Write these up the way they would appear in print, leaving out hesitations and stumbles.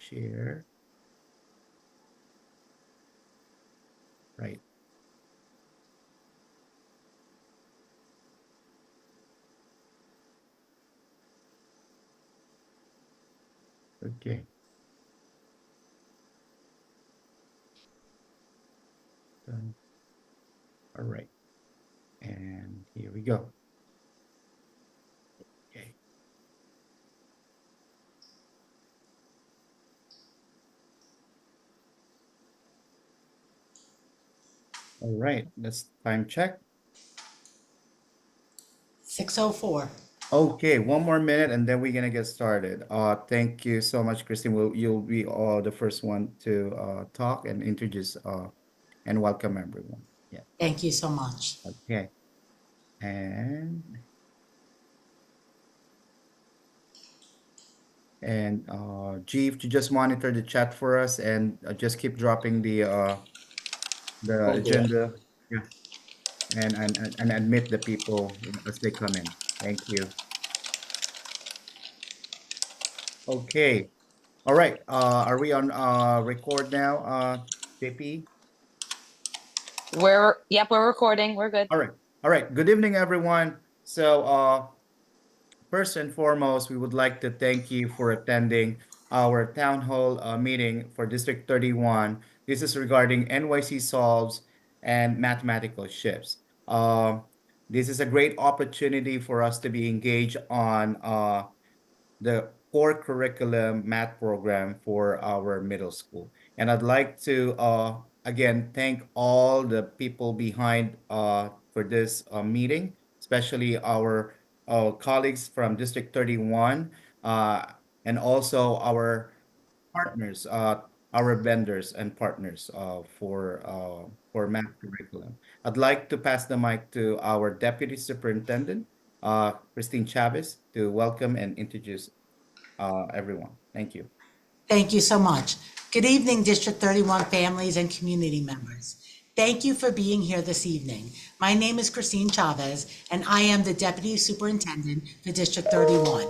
share. Right. Okay. Done. All right. And here we go. Okay. All right. Let's time check. 6:04. Okay, one more minute and then we're gonna get started. Thank you so much, Christine. You'll be the first one to talk and introduce and welcome everyone. Yeah. Thank you so much. Okay. And G, if you just monitor the chat for us and just keep dropping the Okay. agenda. Yeah. And admit the people as they come in. Thank you. Okay. All right. Are we on record now, JP? We're recording. We're good. All right. All right. Good evening, everyone. So, first and foremost, we would like to thank you for attending our town hall meeting for District 31. This is regarding NYC solves and mathematical shifts. This is a great opportunity for us to be engaged on the core curriculum math program for our middle school. And I'd like to again thank all the people behind for this meeting, especially our colleagues from District 31 uh, and also our partners, our vendors and partners for math curriculum. I'd like to pass the mic to our Deputy Superintendent, Christine Chavez, to welcome and introduce everyone. Thank you. Thank you so much. Good evening, District 31 families and community members. Thank you for being here this evening. My name is Christine Chavez, and I am the Deputy Superintendent for District 31.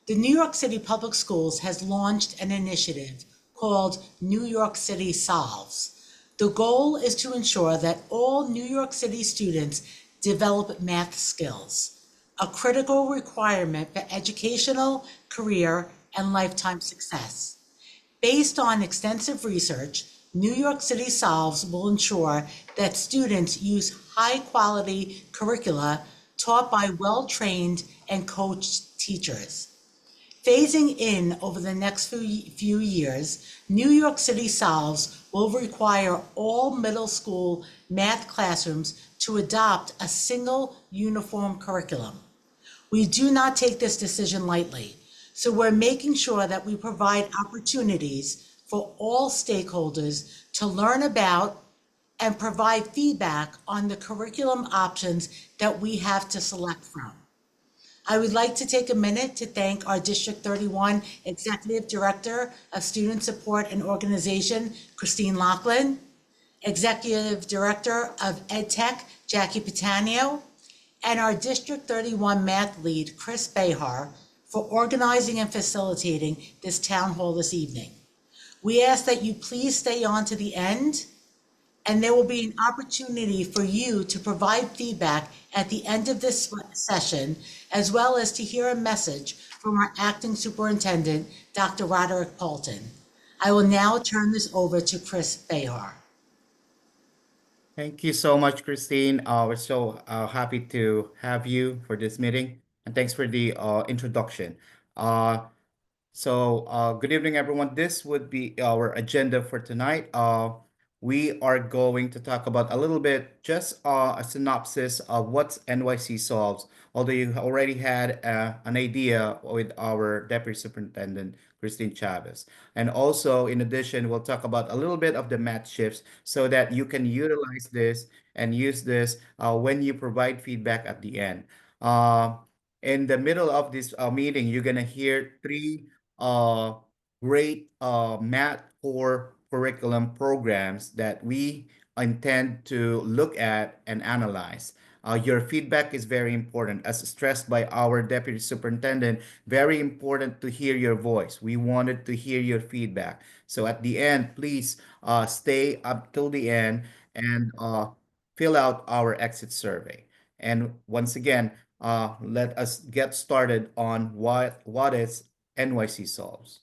The New York City Public Schools has launched an initiative called New York City Solves. The goal is to ensure that all New York City students develop math skills, a critical requirement for educational, career, and lifetime success. Based on extensive research, New York City Solves will ensure that students use high-quality curricula taught by well-trained and coached teachers. Phasing in over the next few years, New York City Solves will require all middle school math classrooms to adopt a single uniform curriculum. We do not take this decision lightly, so we're making sure that we provide opportunities for all stakeholders to learn about and provide feedback on the curriculum options that we have to select from. I would like to take a minute to thank our District 31 Executive Director of Student Support and Organization, Christine Lachlan, Executive Director of EdTech, Jackie Patanio, and our District 31 Math Lead, Chris Behar, for organizing and facilitating this town hall this evening. We ask that you please stay on to the end, and there will be an opportunity for you to provide feedback at the end of this session, as well as to hear a message from our acting superintendent, Dr. Roderick Paulton. I will now turn this over to Chris Behar. Thank you so much, Christine. We're so happy to have you for this meeting, and thanks for the introduction. Uh, good evening, everyone. This would be our agenda for tonight. We are going to talk about a little bit, just a synopsis of what's NYC Solves, although you already had an idea with our Deputy Superintendent, Christine Chavez. And also, in addition, we'll talk about a little bit of the math shifts so that you can utilize this and use this when you provide feedback at the end. Uh, in the middle of this meeting, you're gonna hear three uh, great math core curriculum programs that we intend to look at and analyze. Your feedback is very important. As stressed by our deputy superintendent, very important to hear your voice. We wanted to hear your feedback. So at the end, please stay up till the end and fill out our exit survey. And once again, let us get started on what is NYC Solves.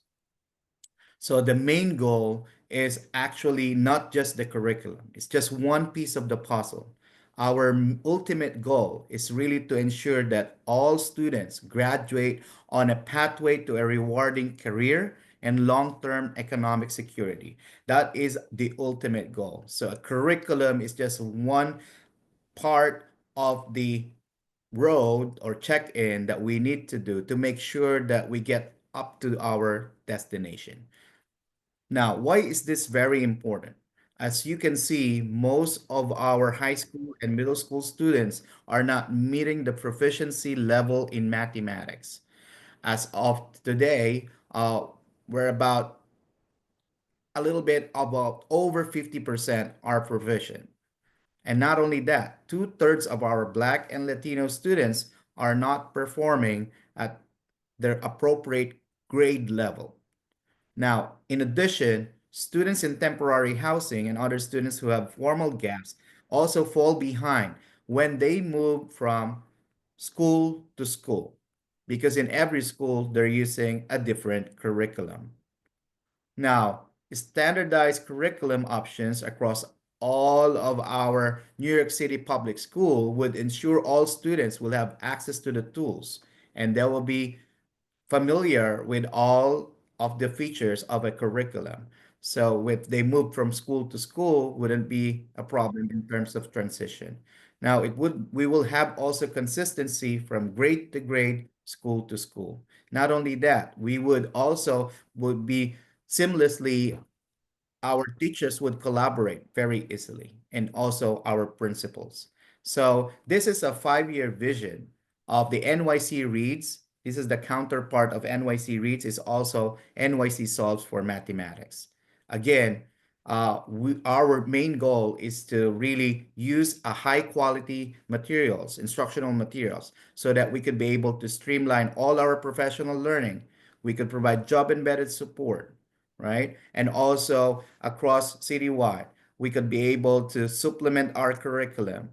So the main goal is actually not just the curriculum. It's just one piece of the puzzle. Our ultimate goal is really to ensure that all students graduate on a pathway to a rewarding career and long-term economic security. That is the ultimate goal. So a curriculum is just one part of the road or check-in that we need to do to make sure that we get up to our destination. Now, why is this very important? As you can see, most of our high school and middle school students are not meeting the proficiency level in mathematics. As of today, we're about a little bit about over 50% are proficient. And not only that, two-thirds of our Black and Latino students are not performing at their appropriate grade level. Now, in addition, students in temporary housing and other students who have formal gaps also fall behind when they move from school to school because in every school they're using a different curriculum. Now, standardized curriculum options across all of our New York City public school would ensure all students will have access to the tools and they will be familiar with all of the features of a curriculum. So if they move from school to school, wouldn't be a problem in terms of transition. Now we will have also consistency from grade to grade, school to school. Not only that, we would also would be seamlessly our teachers would collaborate very easily and also our principals. So this is a 5-year vision of the NYC Reads. This is the counterpart of NYC Reads is also NYC Solves for Mathematics. Again, our main goal is to really use a high quality materials, instructional materials, so that we could be able to streamline all our professional learning. We could provide job embedded support, right? And also across citywide, we could be able to supplement our curriculum,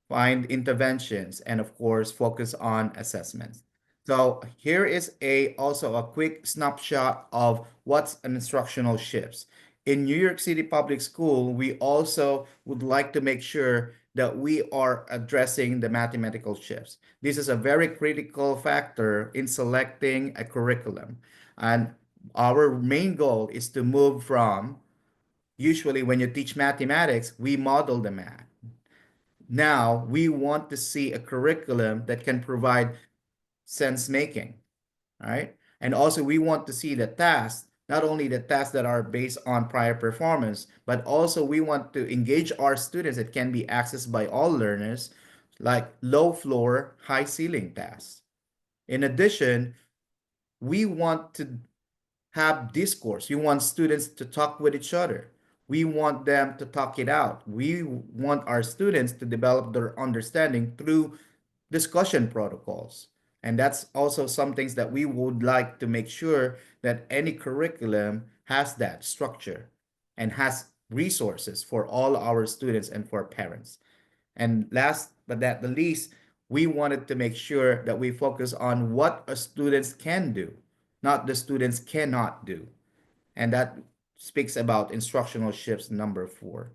find interventions, and of course, focus on assessments. So here is a also a quick snapshot of what's an instructional shifts. In New York City Public School, we also would like to make sure that we are addressing the mathematical shifts. This is a very critical factor in selecting a curriculum. And our main goal is to move from usually when you teach mathematics, we model the math. Now we want to see a curriculum that can provide sense making, right? And also we want to see the tasks, not only the tasks that are based on prior performance, but also we want to engage our students that can be accessed by all learners, like low floor, high ceiling tasks. In addition, we want to have discourse. We want students to talk with each other. We want them to talk it out. We want our students to develop their understanding through discussion protocols. And that's also some things that we would like to make sure that any curriculum has that structure and has resources for all our students and for parents. And last but not the least, we wanted to make sure that we focus on what a students can do, not the students cannot do. And that speaks about instructional shifts number 4.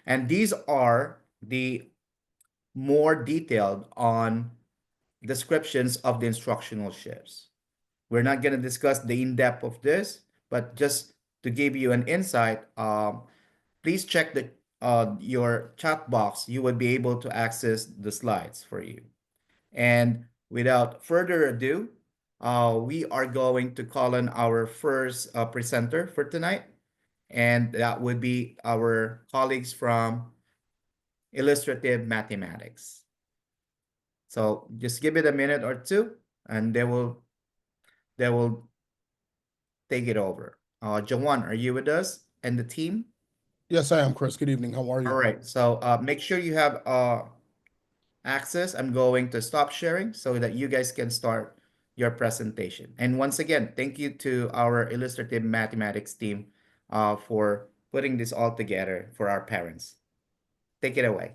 And these are the more detailed on descriptions of the instructional shifts. We're not going to discuss the in-depth of this, but just to give you an insight, please check the your chat box. You would be able to access the slides for you. And without further ado, we are going to call on our first presenter for tonight, and that would be our colleagues from Illustrative Mathematics. So just give it a minute or two, and they will take it over. Jawan, are you with us and the team? Yes, I am, Chris. Good evening. How are All you? right. So make sure you have access, I'm going to stop sharing so that you guys can start your presentation. And once again, thank you to our illustrative mathematics team for putting this all together for our parents. Take it away.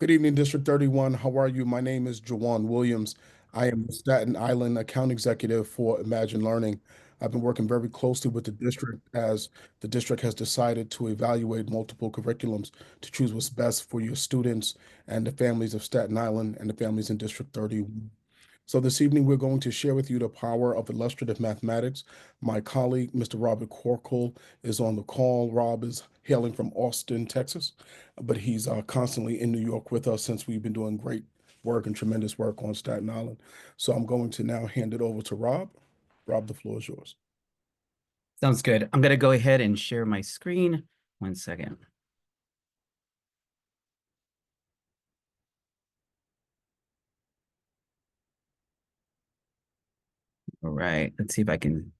Good evening, District 31. How are you? My name is Jawan Williams. I am the Staten Island account executive for Imagine Learning. I've been working very closely with the district as the district has decided to evaluate multiple curriculums to choose what's best for your students and the families of Staten Island and the families in District 31. So this evening, we're going to share with you the power of illustrative mathematics. My colleague, Mr. Robert Corkle, is on the call. Rob is hailing from Austin, Texas, but he's constantly in New York with us since we've been doing great work and tremendous work on Staten Island. So I'm going to now hand it over to Rob. Rob, the floor is yours. Sounds good. I'm going to go ahead and share my screen. 1 second. All right, let's see if I can.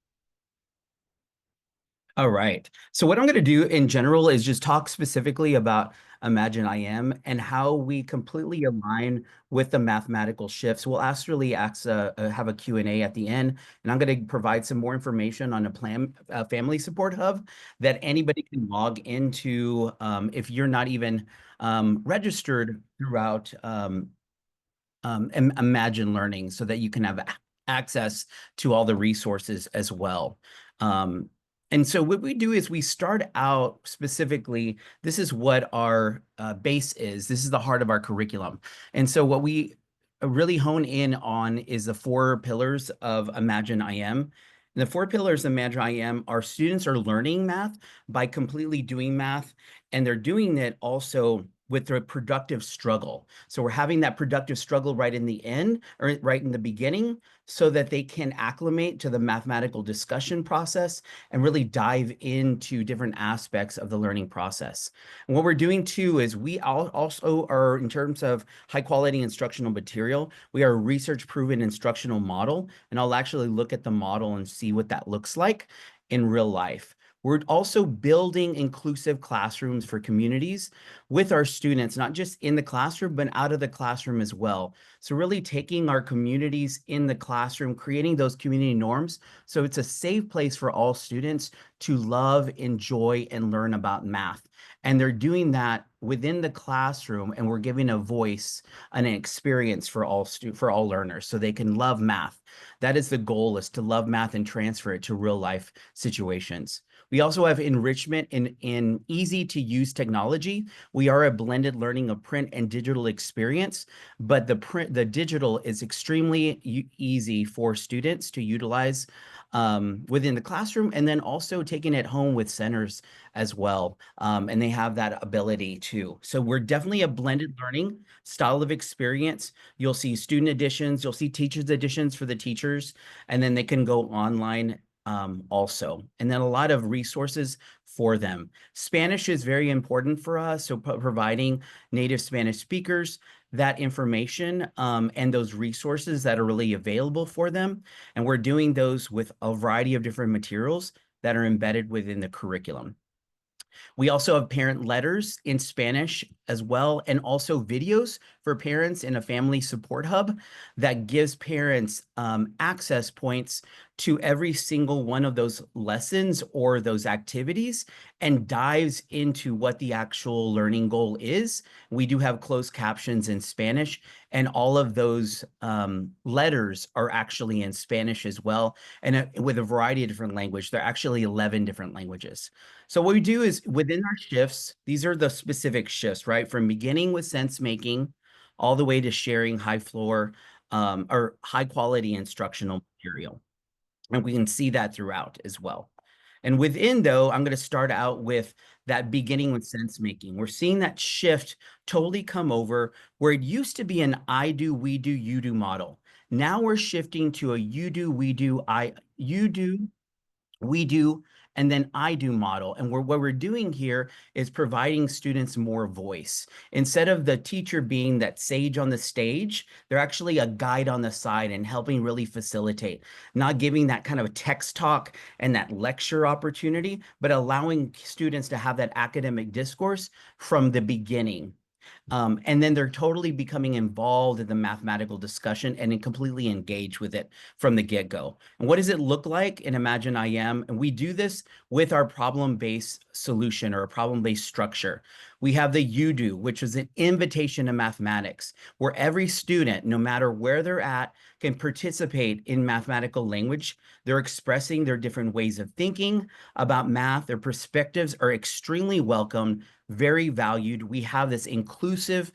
All right. So what I'm going to do in general is just talk specifically about Imagine IM and how we completely align with the mathematical shifts. We'll actually have a Q&A at the end, and I'm going to provide some more information on a family support hub that anybody can log into if you're not even registered throughout Imagine Learning, so that you can have access to all the resources as well. And so what we do is we start out specifically, this is what our base is. This is the heart of our curriculum. And so what we really hone in on is the 4 pillars of Imagine IM. And the 4 pillars of Imagine IM, our students are learning math by completely doing math, and they're doing it also with their productive struggle. So we're having that productive struggle right in the end, or right in the beginning, so that they can acclimate to the mathematical discussion process and really dive into different aspects of the learning process. And what we're doing too is we also are, in terms of high quality instructional material, we are a research proven instructional model, and I'll actually look at the model and see what that looks like in real life. We're also building inclusive classrooms for communities with our students, not just in the classroom, but out of the classroom as well. So really taking our communities in the classroom, creating those community norms, so it's a safe place for all students to love, enjoy, and learn about math. And they're doing that within the classroom, and we're giving a voice and an experience for all learners, so they can love math. That is the goal, is to love math and transfer it to real life situations. We also have enrichment in easy to use technology. We are a blended learning of print and digital experience, but the digital is extremely easy for students to utilize within the classroom, and then also taking it home with centers as well. And they have that ability too. So we're definitely a blended learning style of experience. You'll see student editions, you'll see teachers editions for the teachers, and then they can go online also, and then a lot of resources for them. Spanish is very important for us, so providing native Spanish speakers that information and those resources that are really available for them. And we're doing those with a variety of different materials that are embedded within the curriculum. We also have parent letters in Spanish as well, and also videos for parents in a family support hub that gives parents access points to every single one of those lessons or those activities, and dives into what the actual learning goal is. We do have closed captions in Spanish, and all of those letters are actually in Spanish as well, and with a variety of different languages. There are actually 11 different languages. So what we do is, within our shifts, these are the specific shifts, right? From beginning with sense making all the way to sharing high floor or high quality instructional material. And we can see that throughout as well. And within, though, I'm going to start out with that beginning with sense making. We're seeing that shift totally come over, where it used to be an I do, we do, you do model. Now we're shifting to a you do, we do, you do, we do, and then I do model. And what we're doing here is providing students more voice. Instead of the teacher being that sage on the stage, they're actually a guide on the side and helping really facilitate, not giving that kind of text talk and that lecture opportunity, but allowing students to have that academic discourse from the beginning. And then they're totally becoming involved in the mathematical discussion and completely engaged with it from the get-go. And what does it look like in Imagine I Am? And we do this with our problem-based solution or a problem-based structure. We have the You Do, which is an invitation to mathematics, where every student, no matter where they're at, can participate in mathematical language. They're expressing their different ways of thinking about math. Their perspectives are extremely welcome, very valued. We have this inclusive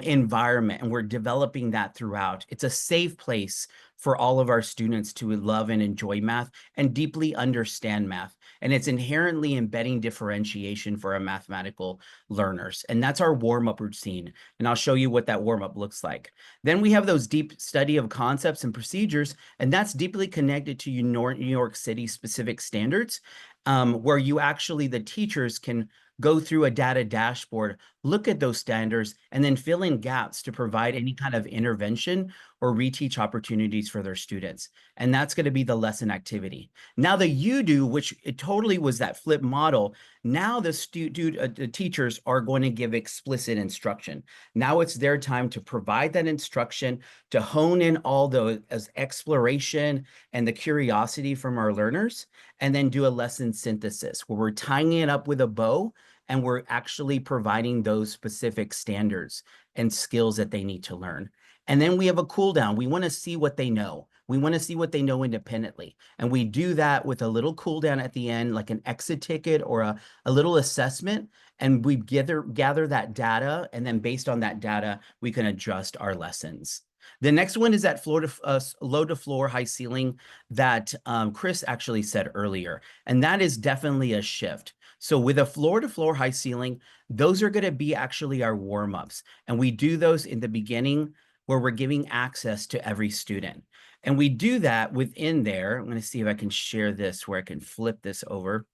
environment, and we're developing that throughout. It's a safe place for all of our students to love and enjoy math and deeply understand math. And it's inherently embedding differentiation for our mathematical learners. And that's our warm-up routine. And I'll show you what that warm-up looks like. Then we have those deep study of concepts and procedures, and that's deeply connected to New York City specific standards, where you actually, the teachers can go through a data dashboard, look at those standards, and then fill in gaps to provide any kind of intervention or reteach opportunities for their students. And that's going to be the lesson activity. Now the You Do, which it totally was that flip model, now the teachers are going to give explicit instruction. Now it's their time to provide that instruction, to hone in all the exploration and the curiosity from our learners, and then do a lesson synthesis where we're tying it up with a bow and we're actually providing those specific standards and skills that they need to learn. And then we have a cool down. We want to see what they know. We want to see what they know independently. And we do that with a little cool down at the end, like an exit ticket or a little assessment. And we gather that data. And then based on that data, we can adjust our lessons. The next one is that low to floor, high ceiling that Chris actually said earlier. And that is definitely a shift. So with a floor to floor, high ceiling, those are going to be actually our warm-ups. And we do those in the beginning where we're giving access to every student. And we do that within there. I'm going to see if I can share this where I can flip this over.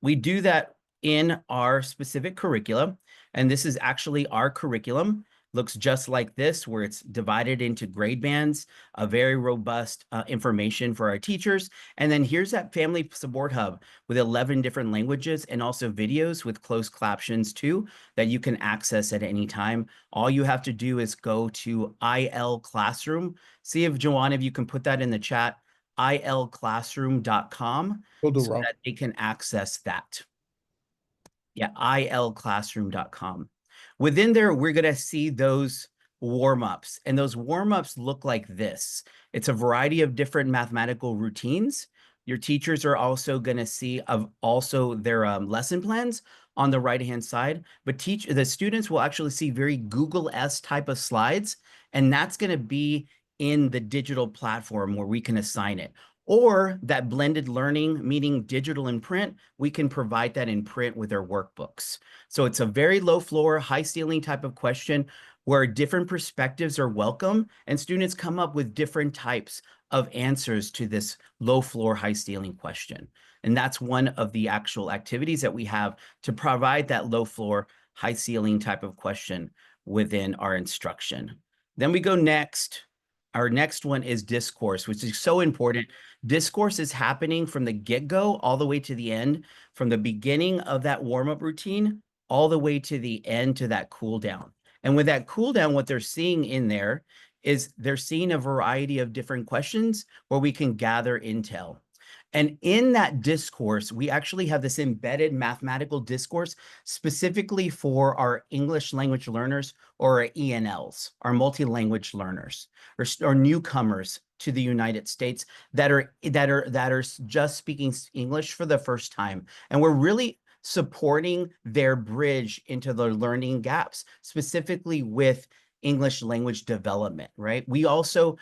We do that in our specific curriculum. And this is actually our curriculum. Looks just like this, where it's divided into grade bands, a very robust information for our teachers. And then here's that family support hub with 11 different languages and also videos with closed captions too that you can access at any time. All you have to do is go to IL Classroom. See if Joanna, if you can put that in the chat, ilclassroom.com, so that they can access that. Yeah, ilclassroom.com. Within there, we're going to see those warm-ups, and those warm-ups look like this. It's a variety of different mathematical routines. Your teachers are also going to see also their lesson plans on the right-hand side, but the students will actually see very Google-esque type of slides, and that's going to be in the digital platform where we can assign it. Or that blended learning, meaning digital and print, we can provide that in print with our workbooks. So it's a very low floor, high ceiling type of question where different perspectives are welcome and students come up with different types of answers to this low floor, high ceiling question. And that's one of the actual activities that we have to provide that low floor, high ceiling type of question within our instruction. Then we go next. Our next one is discourse, which is so important. Discourse is happening from the get-go all the way to the end, from the beginning of that warm-up routine all the way to the end to that cool down. And with that cool down, what they're seeing in there is they're seeing a variety of different questions where we can gather intel. And in that discourse, we actually have this embedded mathematical discourse specifically for our English language learners or our ENLs, our multi-language learners, or newcomers to the United States that are just speaking English for the first time. And we're really supporting their bridge into the learning gaps, specifically with English language development, right? We also,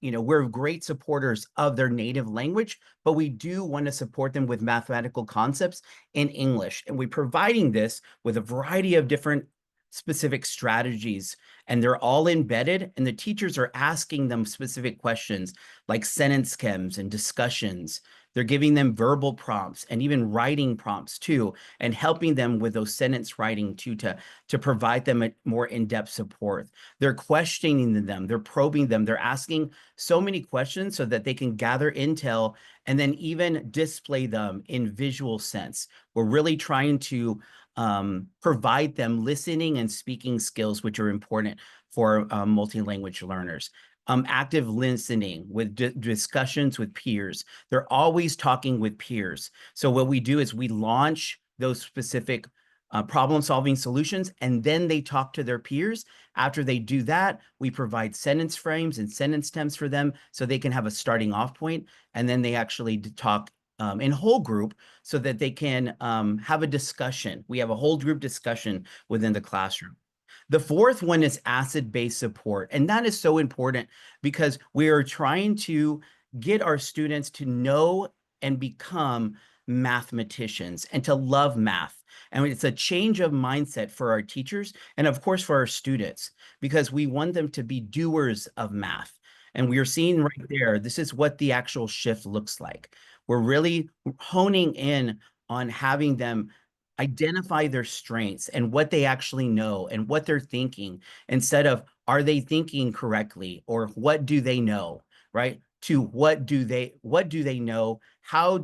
we're great supporters of their native language, but we do want to support them with mathematical concepts in English. And we're providing this with a variety of different specific strategies, and they're all embedded, and the teachers are asking them specific questions like sentence chems and discussions. They're giving them verbal prompts and even writing prompts too, and helping them with those sentence writing too, to provide them a more in-depth support. They're questioning them, they're probing them, they're asking so many questions so that they can gather intel and then even display them in visual sense. We're really trying to provide them listening and speaking skills, which are important for multi-language learners. Active listening with discussions with peers. They're always talking with peers. So what we do is we launch those specific problem-solving solutions, and then they talk to their peers. After they do that, we provide sentence frames and sentence stems for them so they can have a starting off point, and then they actually talk in whole group so that they can have a discussion. We have a whole group discussion within the classroom. The fourth one is asset-based support, and that is so important because we are trying to get our students to know and become mathematicians and to love math. And it's a change of mindset for our teachers and of course for our students, because we want them to be doers of math. And we are seeing right there, this is what the actual shift looks like. We're really honing in on having them identify their strengths and what they actually know and what they're thinking, instead of are they thinking correctly or what do they know, right? To what do they know? How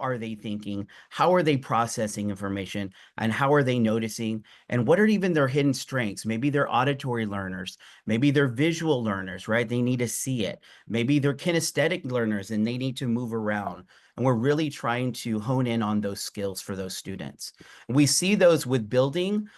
are they thinking? How are they processing information? And how are they noticing? And what are even their hidden strengths? Maybe they're auditory learners. Maybe they're visual learners, right? They need to see it. Maybe they're kinesthetic learners and they need to move around. And we're really trying to hone in on those skills for those students. We see those with building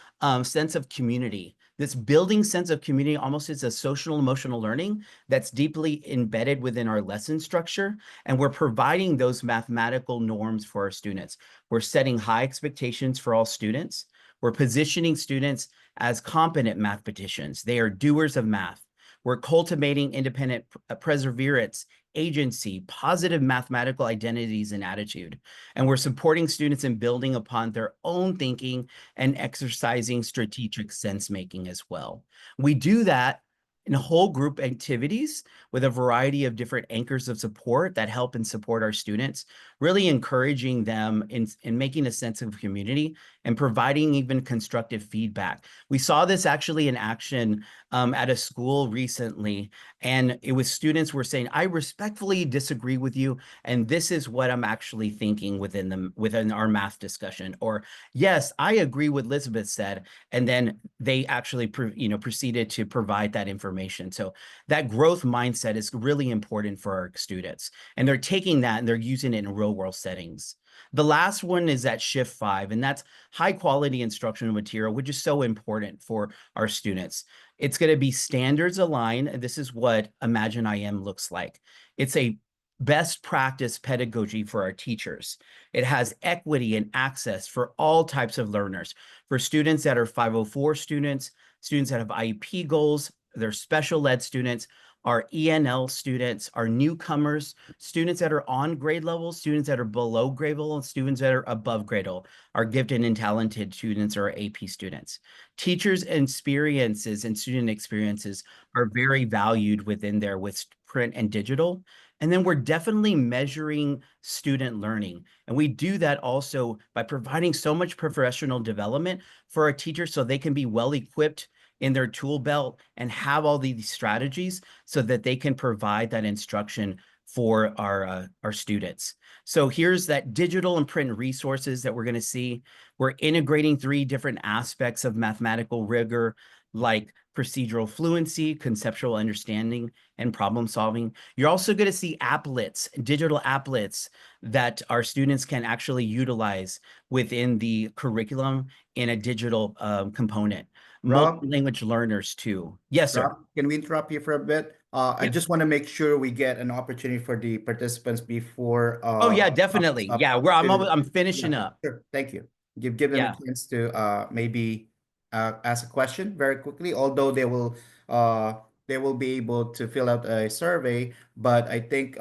sense of community. This building sense of community almost is a social emotional learning that's deeply embedded within our lesson structure. And we're providing those mathematical norms for our students. We're setting high expectations for all students. We're positioning students as competent mathematicians. They are doers of math. We're cultivating independent perseverance, agency, positive mathematical identities and attitude. And we're supporting students in building upon their own thinking and exercising strategic sense making as well. We do that in whole group activities with a variety of different anchors of support that help and support our students, really encouraging them in making a sense of community and providing even constructive feedback. We saw this actually in action at a school recently, and it was students were saying, I respectfully disagree with you, and this is what I'm actually thinking within our math discussion. Or, yes, I agree with Elizabeth said, and then they actually proceeded to provide that information. So that growth mindset is really important for our students, and they're taking that and they're using it in real world settings. The last one is at shift 5, and that's high quality instructional material, which is so important for our students. It's going to be standards aligned. This is what Imagine IM looks like. It's a best practice pedagogy for our teachers. It has equity and access for all types of learners, for students that are 504 students, students that have IEP goals, their special ed students, our ENL students, our newcomers, students that are on grade level, students that are below grade level, and students that are above grade level, our gifted and talented students, or AP students. Teachers' experiences and student experiences are very valued within there with print and digital. And then we're definitely measuring student learning. And we do that also by providing so much professional development for our teachers so they can be well equipped in their tool belt and have all these strategies so that they can provide that instruction for our students. So here's that digital and print resources that we're going to see. We're integrating 3 different aspects of mathematical rigor, like procedural fluency, conceptual understanding, and problem solving. You're also going to see applets, digital applets that our students can actually utilize within the curriculum in a digital component. Rob, Multi-language learners too. Yes, sir. Rob, can we interrupt you for a bit? I Yeah. just want to make sure we get an opportunity for the participants before Oh yeah, wraps definitely. up Yeah, to I'm yeah, finishing up. sure. Thank you. Give them a Yeah. chance to maybe ask a question very quickly, although they will be able to fill out a survey, but I think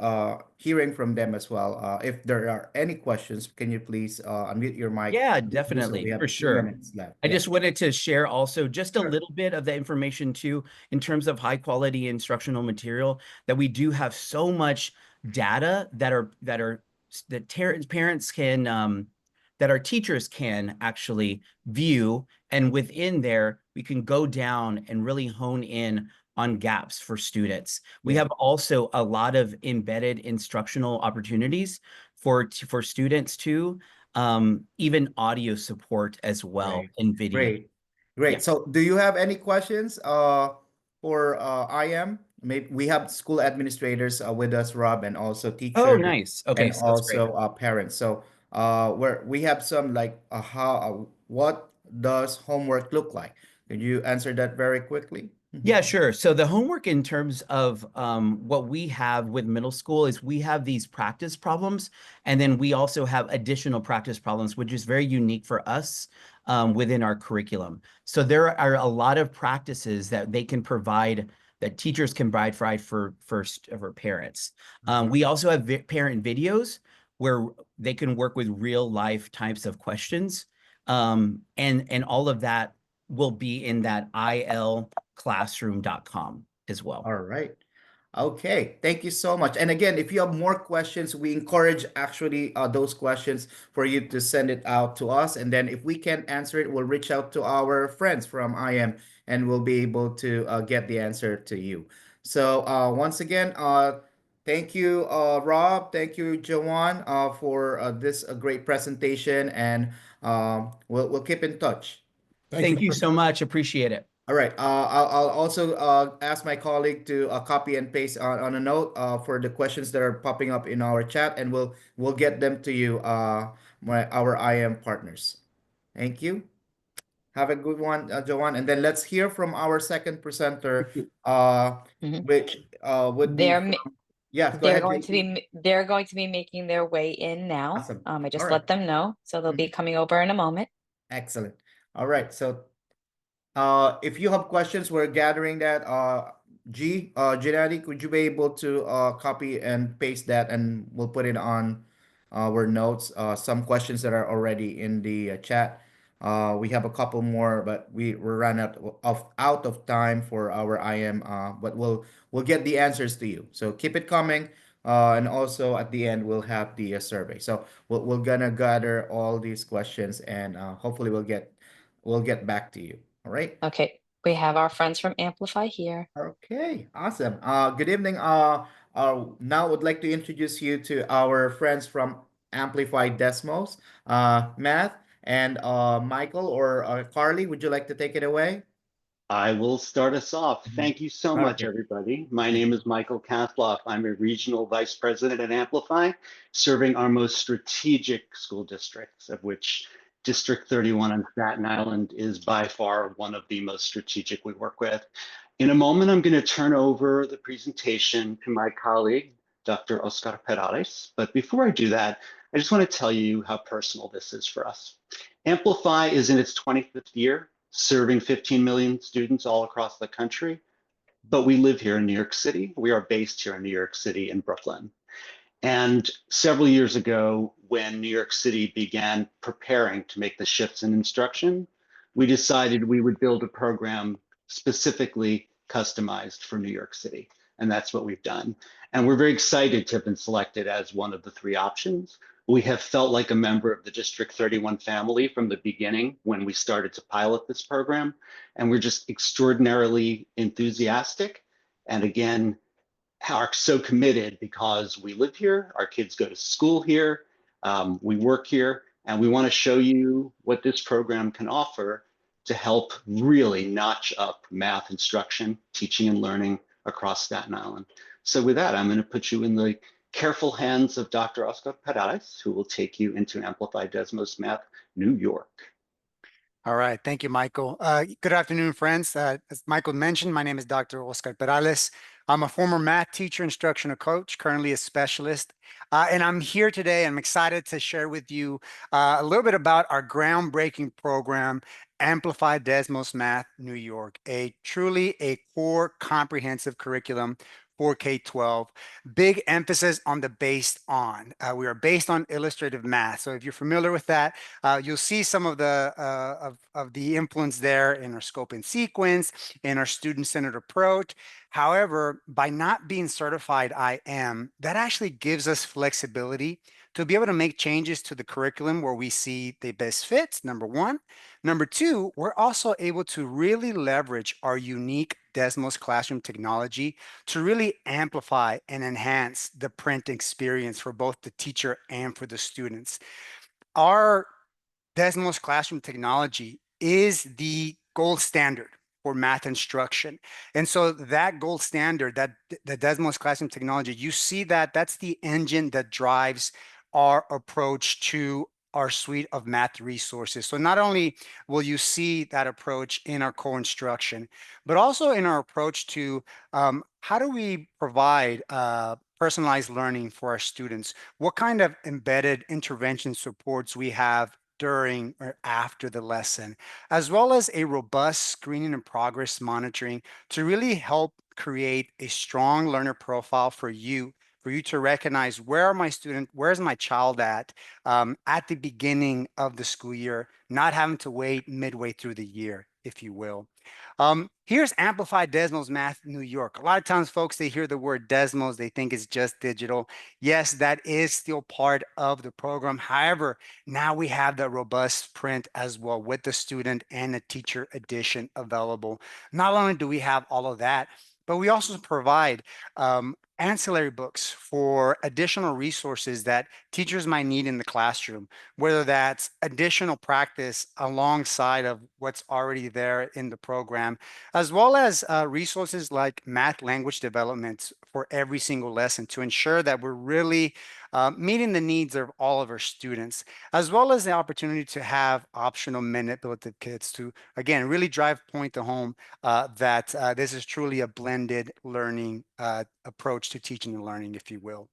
hearing from them as well. If there are any questions, can you please unmute your mic? Yeah, Do so. We definitely, have for a few sure. minutes left. I Yeah. just wanted to share also just a Sure. little bit of the information too, in terms of high quality instructional material, that we do have so much data that parents can that our teachers can actually view, and within there we can go down and really hone in on gaps for students. We Yeah. have also a lot of embedded instructional opportunities for students too. even audio support as well Great, in video. great, great. Yeah. So, do you have any questions for IM? Maybe we have school administrators with us, Rob, and also Oh, teachers nice. Okay, and so that's great. also parents. So, where we have some like how what does homework look like? Could you answer that very quickly? Yeah, sure. So the homework in terms of what we have with middle school is we have these practice problems, and then we also have additional practice problems, which is very unique for us within our curriculum. So there are a lot of practices that they can provide, that teachers can provide for parents. We also have parent videos where they can work with real life types of questions, and all of that will be in that ilclassroom.com as well. All right. Okay, thank you so much. And again, if you have more questions, we encourage actually those questions for you to send it out to us. And then if we can answer it, we'll reach out to our friends from IM and we'll be able to get the answer to you. So once again, thank you, Rob. Thank you, Jawan, for this great presentation. And we'll keep in touch. Thank you. Thank you so much. Appreciate it. All right. I'll also ask my colleague to copy and paste on a note for the questions that are popping up in our chat, and we'll get them to you, our IM partners. Thank you. Have a good one, Joanne. And then let's hear from our second presenter, Mhm. which would be They're ma- from, yeah, go ahead, JP. they're going to be making their way in now. Awesome. I All just right. let them know, so they'll be Mhm. coming over in a moment. Excellent. All right. So if you have questions, we're gathering that. Gennady, could you be able to copy and paste that, and we'll put it on our notes. Some questions that are already in the chat. We have a couple more, but we're run out of time for our IM. But we'll get the answers to you. So keep it coming. And also at the end we'll have the survey. So we're gonna gather all these questions, and hopefully we'll get back to you. All right. Okay, we have our friends from Amplify here. Okay. Awesome. Good evening. Now would like to introduce you to our friends from Amplify Desmos, Math, and Michael or Carly. Would you like to take it away? I will start us off. Mhm. Thank you so much, Okay. everybody. My name is Michael Kasloff. I'm a regional vice president at Amplify, serving our most strategic school districts, of which District 31 on Staten Island is by far one of the most strategic we work with. In a moment, I'm going to turn over the presentation to my colleague, Dr. Oscar Perales. But before I do that, I just want to tell you how personal this is for us. Amplify is in its 25th year, serving 15 million students all across the country, but we live here in New York City. We are based here in New York City in Brooklyn. And several years ago, when New York City began preparing to make the shifts in instruction, we decided we would build a program specifically customized for New York City. And that's what we've done. And we're very excited to have been selected as one of the three options. We have felt like a member of the District 31 family from the beginning when we started to pilot this program. And we're just extraordinarily enthusiastic. And again, are so committed because we live here, our kids go to school here, we work here, and we want to show you what this program can offer to help really notch up math instruction, teaching and learning across Staten Island. So with that, I'm going to put you in the careful hands of Dr. Oscar Perales, who will take you into Amplify Desmos Math, New York. All right. Thank you, Michael. Good afternoon, friends. As Michael mentioned, my name is Dr. Oscar Perales. I'm a former math teacher, instructional coach, currently a specialist. And I'm here today. I'm excited to share with you a little bit about our groundbreaking program, Amplify Desmos Math New York, truly a core comprehensive curriculum for K-12. Big emphasis on the based on. We are based on illustrative math. So if you're familiar with that, you'll see some of the influence there in our scope and sequence, in our student-centered approach. However, by not being certified IM, that actually gives us flexibility to be able to make changes to the curriculum where we see the best fits, number one. Number two, we're also able to really leverage our unique Desmos classroom technology to really amplify and enhance the print experience for both the teacher and for the students. our Desmos classroom technology is the gold standard for math instruction. And so that gold standard, that the Desmos classroom technology, you see that that's the engine that drives our approach to our suite of math resources. So not only will you see that approach in our core instruction, but also in our approach to how do we provide personalized learning for our students? What kind of embedded intervention supports we have during or after the lesson, as well as a robust screening and progress monitoring to really help create a strong learner profile for you to recognize where's my child at the beginning of the school year, not having to wait midway through the year, if you will. Here's Amplified Desmos Math New York. A lot of times folks, they hear the word Desmos, they think it's just digital. Yes, that is still part of the program. However, now we have the robust print as well with the student and the teacher edition available. Not only do we have all of that, but we also provide ancillary books for additional resources that teachers might need in the classroom, whether that's additional practice alongside of what's already there in the program, as well as resources like math language development for every single lesson to ensure that we're really meeting the needs of all of our students, as well as the opportunity to have optional manipulative kits to, again, really drive point to home that this is truly a blended learning approach to teaching and learning, if you will.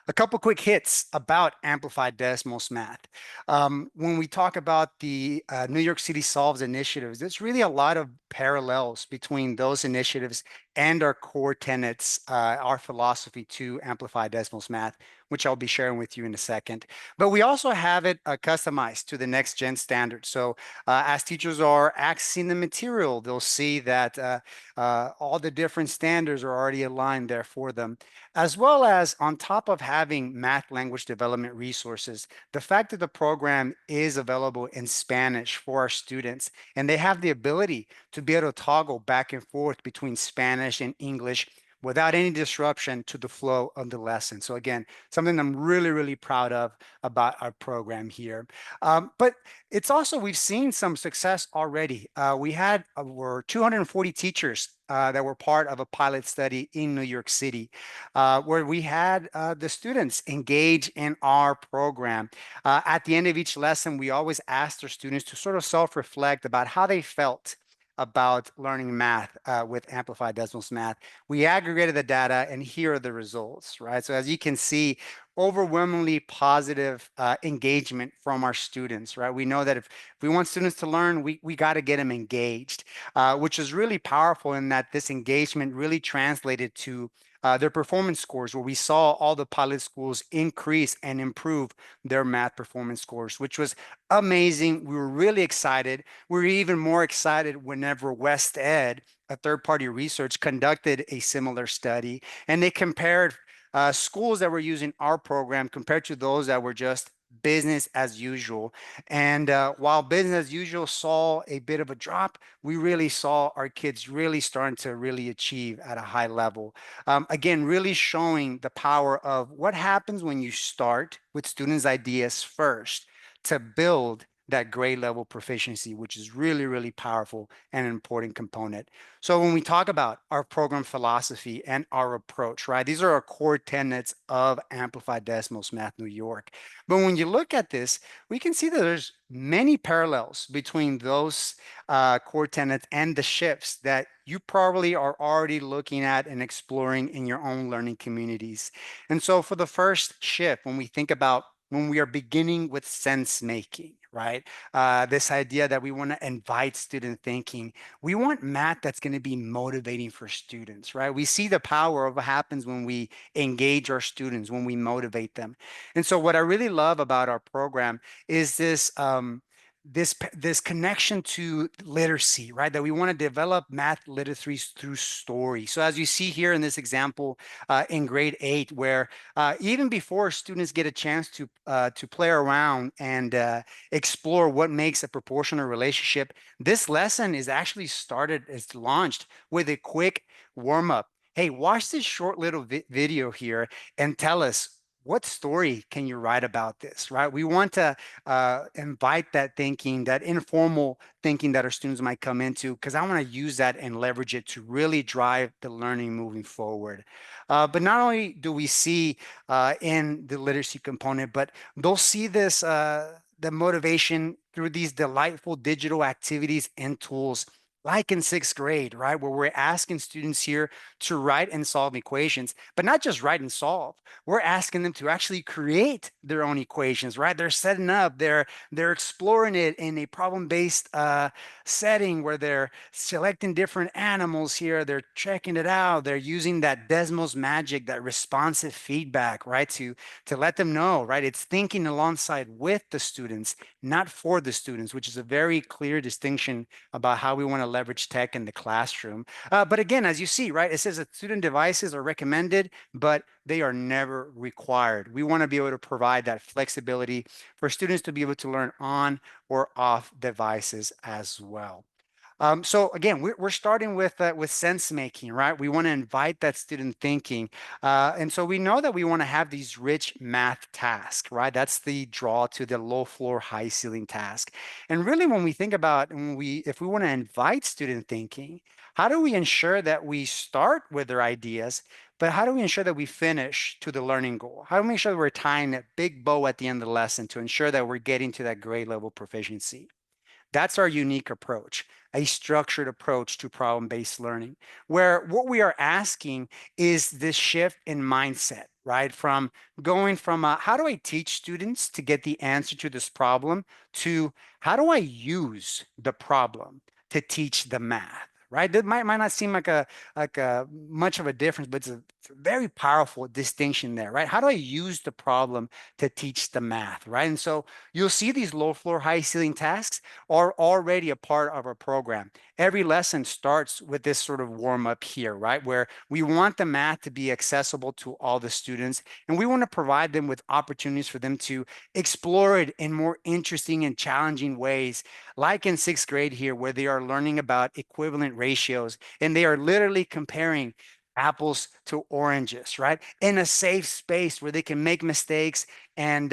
A couple quick hits about Amplified Desmos Math. When we talk about the New York City Solves initiatives, there's really a lot of parallels between those initiatives and our core tenets, our philosophy to Amplified Desmos Math, which I'll be sharing with you in a second. But we also have it customized to the next gen standard. So as teachers are accessing the material, they'll see that all the different standards are already aligned there for them, as well as on top of having math language development resources, the fact that the program is available in Spanish for our students, and they have the ability to be able to toggle back and forth between Spanish and English without any disruption to the flow of the lesson. So again, something I'm really, really proud of about our program here. But it's also, we've seen some success already. We had over 240 teachers that were part of a pilot study in New York City, where we had the students engage in our program. At the end of each lesson, we always asked our students to sort of self-reflect about how they felt about learning math with Amplified Desmos Math. We aggregated the data, and here are the results, right? So as you can see, overwhelmingly positive engagement from our students, right? We know that if we want students to learn, we got to get them engaged, which is really powerful in that this engagement really translated to their performance scores, where we saw all the pilot schools increase and improve their math performance scores, which was amazing. We were really excited. We were even more excited whenever West Ed, a third-party research, conducted a similar study, and they compared schools that were using our program compared to those that were just business as usual. And while business as usual saw a bit of a drop, we really saw our kids really starting to really achieve at a high level. Again, really showing the power of what happens when you start with students' ideas first to build that grade level proficiency, which is really, really powerful and an important component. So when we talk about our program philosophy and our approach, right, these are our core tenets of Amplified Desmos Math New York. But when you look at this, we can see that there's many parallels between those core tenets and the shifts that you probably are already looking at and exploring in your own learning communities. And so for the first shift, when we think about when we are beginning with sense making, right? This idea that we want to invite student thinking. We want math that's going to be motivating for students, right? We see the power of what happens when we engage our students, when we motivate them. And so what I really love about our program is this connection to literacy, right? That we want to develop math literacy through story. So as you see here in this example in grade 8, where even before students get a chance to play around and explore what makes a proportional relationship, this lesson is actually it's launched with a quick warm up. Hey, watch this short little video here and tell us, what story can you write about this, right? We want to invite that thinking, that informal thinking that our students might come into, because I want to use that and leverage it to really drive the learning moving forward. But not only do we see in the literacy component, but they'll see this, the motivation through these delightful digital activities and tools like in sixth grade, right? Where we're asking students here to write and solve equations, but not just write and solve. We're asking them to actually create their own equations, right? They're setting up, they're exploring it in a problem-based setting where they're selecting different animals here. They're checking it out. They're using that Desmos magic, that responsive feedback, right? To let them know, right? It's thinking alongside with the students, not for the students, which is a very clear distinction about how we want to leverage tech in the classroom. But again, as you see, right, it says that student devices are recommended, but they are never required. We want to be able to provide that flexibility for students to be able to learn on or off devices as well. So again, we're starting with sense making, right? We want to invite that student thinking, and so we know that we want to have these rich math tasks, right? That's the draw to the low floor, high ceiling task. And really, when we think about if we want to invite student thinking, how do we ensure that we start with their ideas, but how do we ensure that we finish to the learning goal? How do we make sure that we're tying that big bow at the end of the lesson to ensure that we're getting to that grade level proficiency? That's our unique approach, a structured approach to problem-based learning, where what we are asking is this shift in mindset, right? From going from how do I teach students to get the answer to this problem to how do I use the problem to teach the math? Right? That might not seem like a much of a difference, but it's a very powerful distinction there, right? How do I use the problem to teach the math, right? And so you'll see these low floor, high ceiling tasks are already a part of our program. Every lesson starts with this sort of warm up here, right? Where we want the math to be accessible to all the students, and we want to provide them with opportunities for them to explore it in more interesting and challenging ways, like in sixth grade here, where they are learning about equivalent ratios and they are literally comparing apples to oranges, right? In a safe space where they can make mistakes and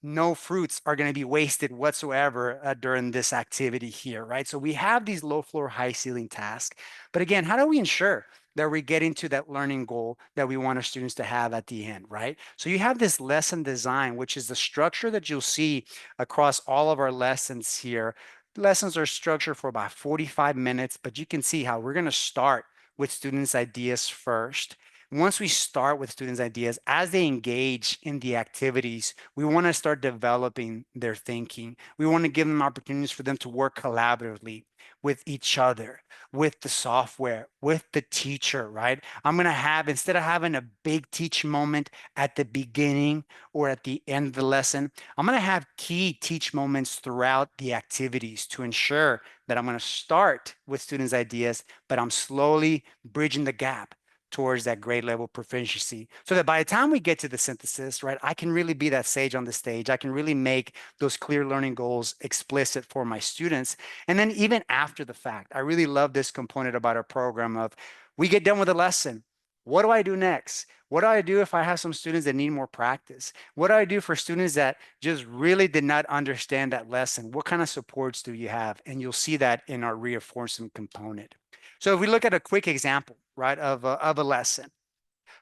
no fruits are going to be wasted whatsoever during this activity here, right? So we have these low floor, high ceiling tasks. But again, how do we ensure that we're getting to that learning goal that we want our students to have at the end, right? So you have this lesson design, which is the structure that you'll see across all of our lessons here. Lessons are structured for about 45 minutes, but you can see how we're going to start with students' ideas first. Once we start with students' ideas, as they engage in the activities, we want to start developing their thinking. We want to give them opportunities for them to work collaboratively with each other, with the software, with the teacher, right? I'm going to have, instead of having a big teach moment at the beginning or at the end of the lesson, I'm going to have key teach moments throughout the activities to ensure that I'm going to start with students' ideas, but I'm slowly bridging the gap towards that grade level proficiency so that by the time we get to the synthesis, right, I can really be that sage on the stage. I can really make those clear learning goals explicit for my students. And then even after the fact, I really love this component about our program of we get done with a lesson. What do I do next? What do I do if I have some students that need more practice? What do I do for students that just really did not understand that lesson? What kind of supports do you have? And you'll see that in our reinforcement component. So if we look at a quick example, right, of a lesson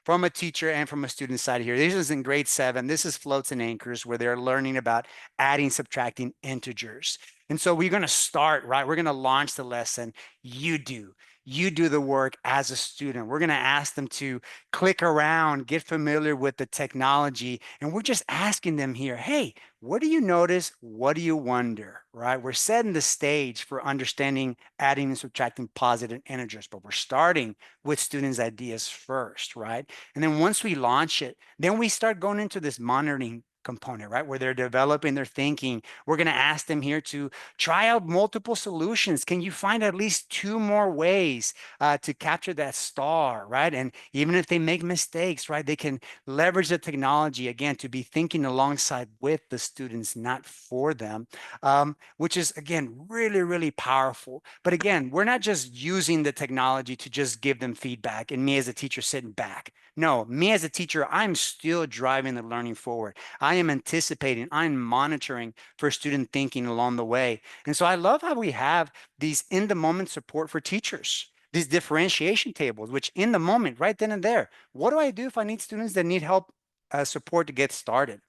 from a teacher and from a student side here. This is in grade 7. This is floats and anchors where they're learning about adding, subtracting integers. And so we're going to start, right? We're going to launch the lesson. You do. You do the work as a student. We're going to ask them to click around, get familiar with the technology. And we're just asking them here, hey, what do you notice? What do you wonder, right? We're setting the stage for understanding adding and subtracting positive integers, but we're starting with students' ideas first, right? And then once we launch it, then we start going into this monitoring component, right? Where they're developing their thinking. We're going to ask them here to try out multiple solutions. Can you find at least 2 more ways to capture that star, right? And even if they make mistakes, right, they can leverage the technology again to be thinking alongside with the students, not for them, which is again really, really powerful. But again, we're not just using the technology to just give them feedback and me as a teacher sitting back. No, me as a teacher, I'm still driving the learning forward. I am anticipating, I'm monitoring for student thinking along the way. And so I love how we have these in the moment support for teachers, these differentiation tables, which in the moment, right then and there, what do I do if I need students that need help support to get started?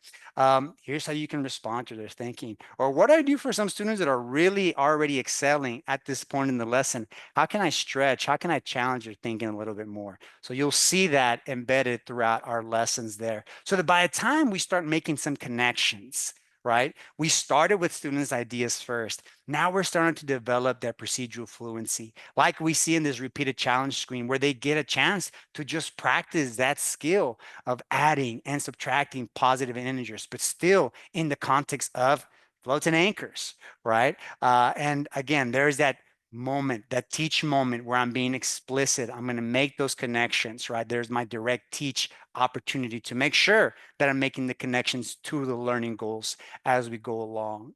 Here's how you can respond to their thinking. Or what do I do for some students that are really already excelling at this point in the lesson? How can I stretch? How can I challenge their thinking a little bit more? So you'll see that embedded throughout our lessons there. So that by the time we start making some connections, right? We started with students' ideas first. Now we're starting to develop that procedural fluency, like we see in this repeated challenge screen, where they get a chance to just practice that skill of adding and subtracting positive integers, but still in the context of floats and anchors, right? And again, there's that moment, that teach moment where I'm being explicit. I'm going to make those connections, right? There's my direct teach opportunity to make sure that I'm making the connections to the learning goals as we go along.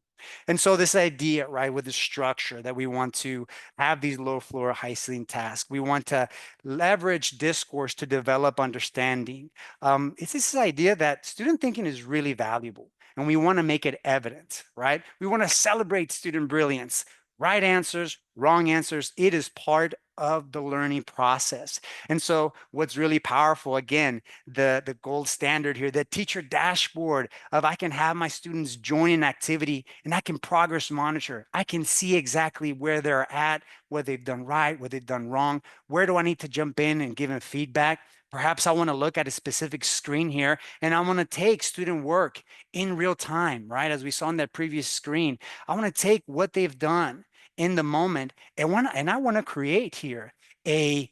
And so this idea, right, with the structure that we want to have these low floor, high ceiling tasks, we want to leverage discourse to develop understanding. It's this idea that student thinking is really valuable and we want to make it evident, right? We want to celebrate student brilliance. Right answers, wrong answers, it is part of the learning process. And so what's really powerful, again, the gold standard here, the teacher dashboard of I can have my students join an activity and I can progress monitor. I can see exactly where they're at, what they've done right, what they've done wrong. Where do I need to jump in and give them feedback? Perhaps I want to look at a specific screen here and I want to take student work in real time, right? As we saw on that previous screen, I want to take what they've done in the moment and I want to create here a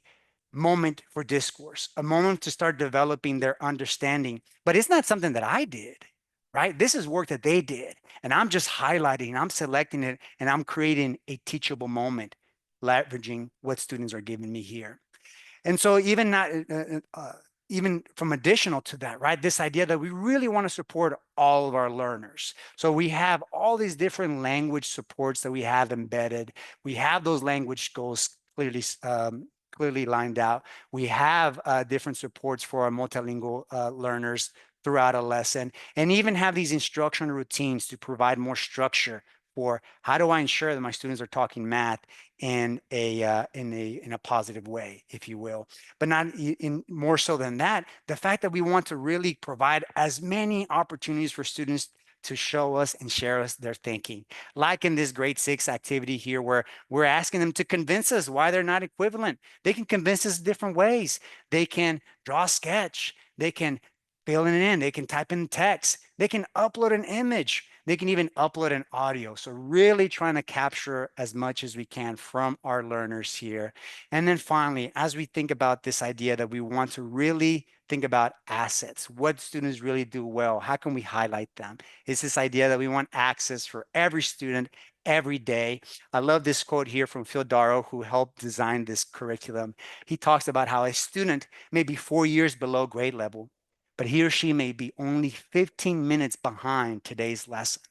moment for discourse, a moment to start developing their understanding. But it's not something that I did, right? This is work that they did. And I'm just highlighting, I'm selecting it, and I'm creating a teachable moment, leveraging what students are giving me here. And so even not even from additional to that, right? This idea that we really want to support all of our learners. So we have all these different language supports that we have embedded. We have those language goals clearly lined out. We have different supports for our multilingual learners throughout a lesson, and even have these instructional routines to provide more structure for how do I ensure that my students are talking math in a positive way, if you will. But not in more so than that, the fact that we want to really provide as many opportunities for students to show us and share us their thinking. Like in this grade 6 activity here, where we're asking them to convince us why they're not equivalent. They can convince us different ways. They can draw a sketch. They can fill it in. They can type in text. They can upload an image. They can even upload an audio. So really trying to capture as much as we can from our learners here. And then finally, as we think about this idea that we want to really think about assets, what students really do well, how can we highlight them? It's this idea that we want access for every student every day. I love this quote here from Phil Darrow, who helped design this curriculum. He talks about how a student may be 4 years below grade level, but he or she may be only 15 minutes behind today's lesson.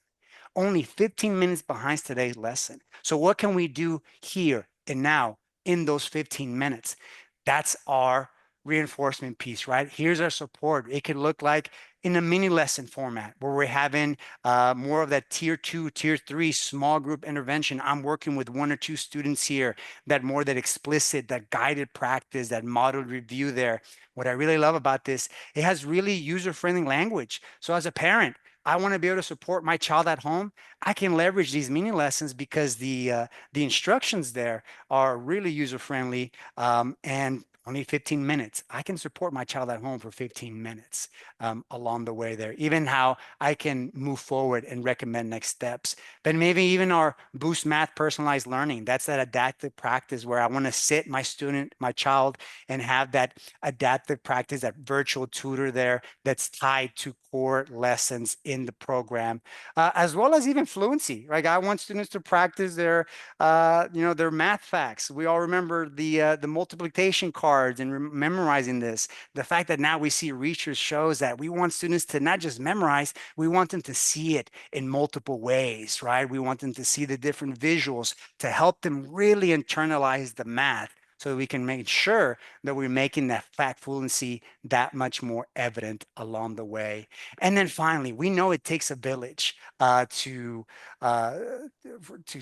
Only 15 minutes behind today's lesson. So what can we do here and now in those 15 minutes? That's our reinforcement piece, right? Here's our support. It could look like in a mini lesson format where we're having more of that tier 2, tier 3 small group intervention. I'm working with 1 or 2 students here, that more that explicit, that guided practice, that modeled review there. What I really love about this, it has really user-friendly language. So as a parent, I want to be able to support my child at home. I can leverage these mini lessons because the instructions there are really user-friendly and only 15 minutes. I can support my child at home for 15 minutes along the way there, even how I can move forward and recommend next steps. But maybe even our Boost Math personalized learning, that's that adaptive practice where I want to sit my student, my child, and have that adaptive practice, that virtual tutor there that's tied to core lessons in the program, as well as even fluency, right? I want students to practice their, their math facts. We all remember the multiplication cards and memorizing this. The fact that now we see research shows that we want students to not just memorize, we want them to see it in multiple ways, right? We want them to see the different visuals to help them really internalize the math, so we can make sure that we're making that fact fluency that much more evident along the way. And then finally, we know it takes a village uh, to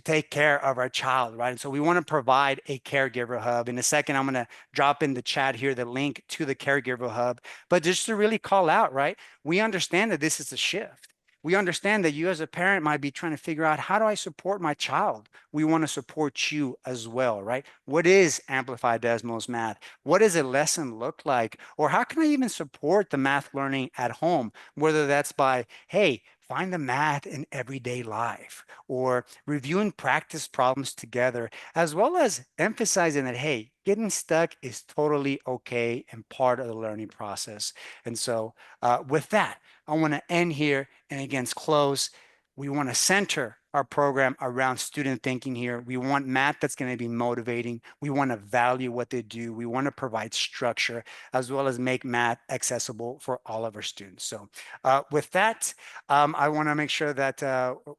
take care of our child, right? And so we want to provide a caregiver hub. In a second, I'm going to drop in the chat here the link to the caregiver hub. But just to really call out, right? We understand that this is a shift. We understand that you as a parent might be trying to figure out, how do I support my child? We want to support you as well, right? What is Amplify Desmos Math? What does a lesson look like? Or how can I even support the math learning at home? Whether that's by, hey, find the math in everyday life, or reviewing practice problems together, as well as emphasizing that, hey, getting stuck is totally okay and part of the learning process. And so with that, I want to end here and again close. We want to center our program around student thinking here. We want math that's going to be motivating. We want to value what they do. We want to provide structure, as well as make math accessible for all of our students. So with that, I want to make sure that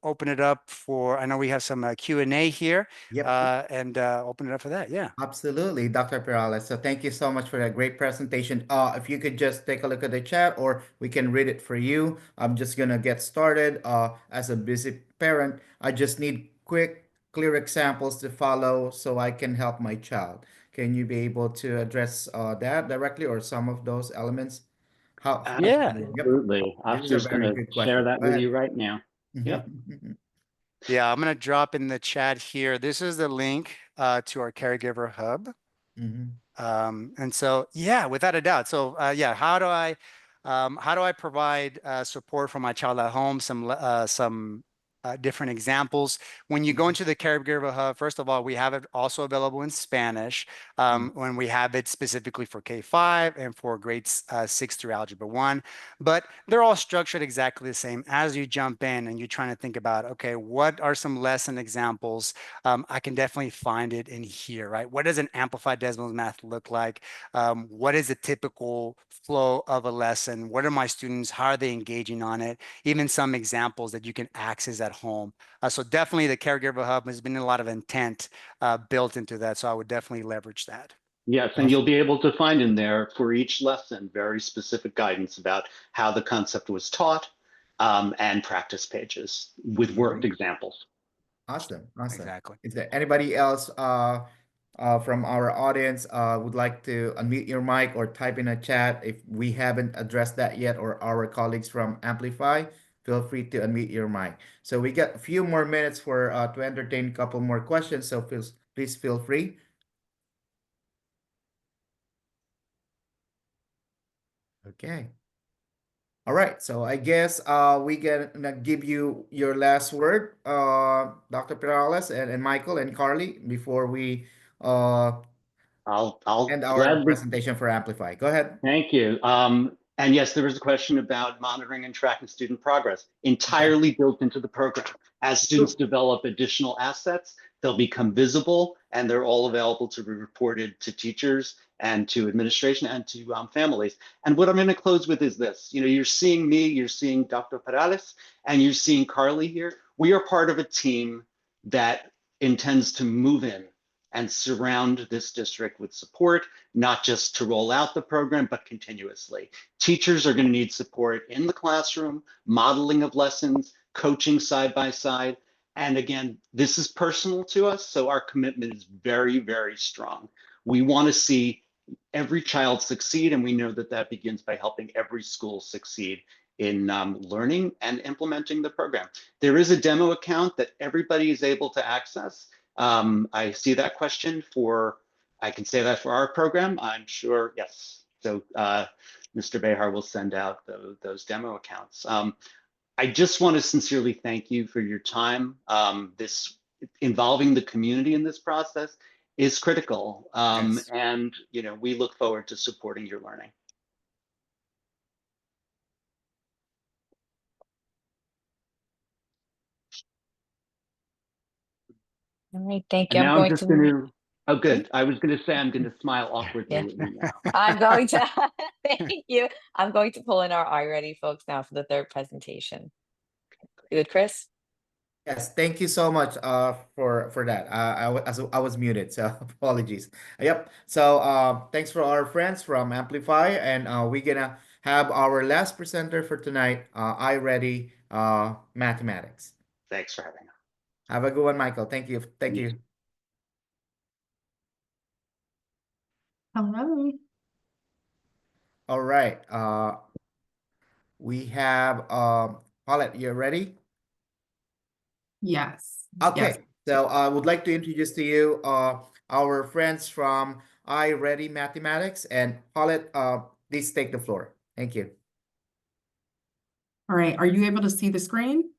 open it up for, I know we have some Q&A here, Yep. and open it up for that. Yeah. Absolutely, Dr. Perales. So thank you so much for that great presentation. If you could just take a look at the chat, or we can read it for you. I'm just gonna get started. As a busy parent, I just need quick, clear examples to follow so I can help my child. Can you be able to address that directly, or some of those elements? How? Yeah. Yep. Absolutely. This I'm is a just going very to good share question. that Go with ahead. you right now. Yep. Yeah, I'm going to drop in the chat here. This is the link to our caregiver hub. And so, yeah, without a doubt. So, yeah, how do I provide support for my child at home? Some different examples. When you go into the caregiver hub, first of all, we have it also available in Spanish. When we have it specifically for K-5 and for grades 6 through Algebra 1, but they're all structured exactly the same. As you jump in and you're trying to think about, okay, what are some lesson examples? I can definitely find it in here, right? What does an amplified Desmos math look like? What is a typical flow of a lesson? What are my students? How are they engaging on it? Even some examples that you can access at home. So definitely the Caregiver Hub has been a lot of intent built into that. So I would definitely leverage that. Yes, and you'll be able to find in there for each lesson very specific guidance about how the concept was taught, and practice pages with worked examples. Awesome, awesome. Exactly. Is there anybody else from our audience would like to unmute your mic or type in a chat if we haven't addressed that yet, or our colleagues from Amplify? Feel free to unmute your mic. So we got a few more minutes for to entertain a couple more questions. So please feel free. Okay. All right. So I guess we gonna give you your last word, Dr. Perales and Michael and Carly, before we uh I'll end our gladly. presentation for Amplify. Go ahead. Thank you. And yes, there was a question about monitoring and tracking student progress, Okay. entirely built into the program. As students Cool. develop additional assets, they'll become visible, and they're all available to be reported to teachers and to administration and to families. And what I'm going to close with is this. You know, you're seeing me, you're seeing Dr. Perales, and you're seeing Carly here. We are part of a team that intends to move in and surround this district with support, not just to roll out the program, but continuously. Teachers are going to need support in the classroom, modeling of lessons, coaching side by side. And again, this is personal to us, so our commitment is very, very strong. We want to see every child succeed, and we know that that begins by helping every school succeed in learning and implementing the program. There is a demo account that everybody is able to access. I see that question for, I can say that for our program, I'm sure, yes. So Mr. Behar will send out those demo accounts. I just want to sincerely thank you for your time. This involving the community in this process is critical. Yes. And we look forward to supporting your learning. All right, thank you. And I'm now I'm going just to, going to, oh, good. I was going to say I'm going to smile awkwardly yeah, at you now. I'm going to, thank you. I'm going to pull in our iReady folks now for the third presentation. Good, Chris? Yes, thank you so much for that. I was muted, so apologies. Yep. So thanks for our friends from Amplify, and we're gonna have our last presenter for tonight. I ready mathematics. Thanks for having me. Have a good one, Michael. Thank you. Thank You you. Hello. All right. We have Paulette. You ready? Yes. Yes. Okay, so I would like to introduce to you our friends from iReady Mathematics, and Paulette, please take the floor. Thank you. All right. Are you able to see the screen?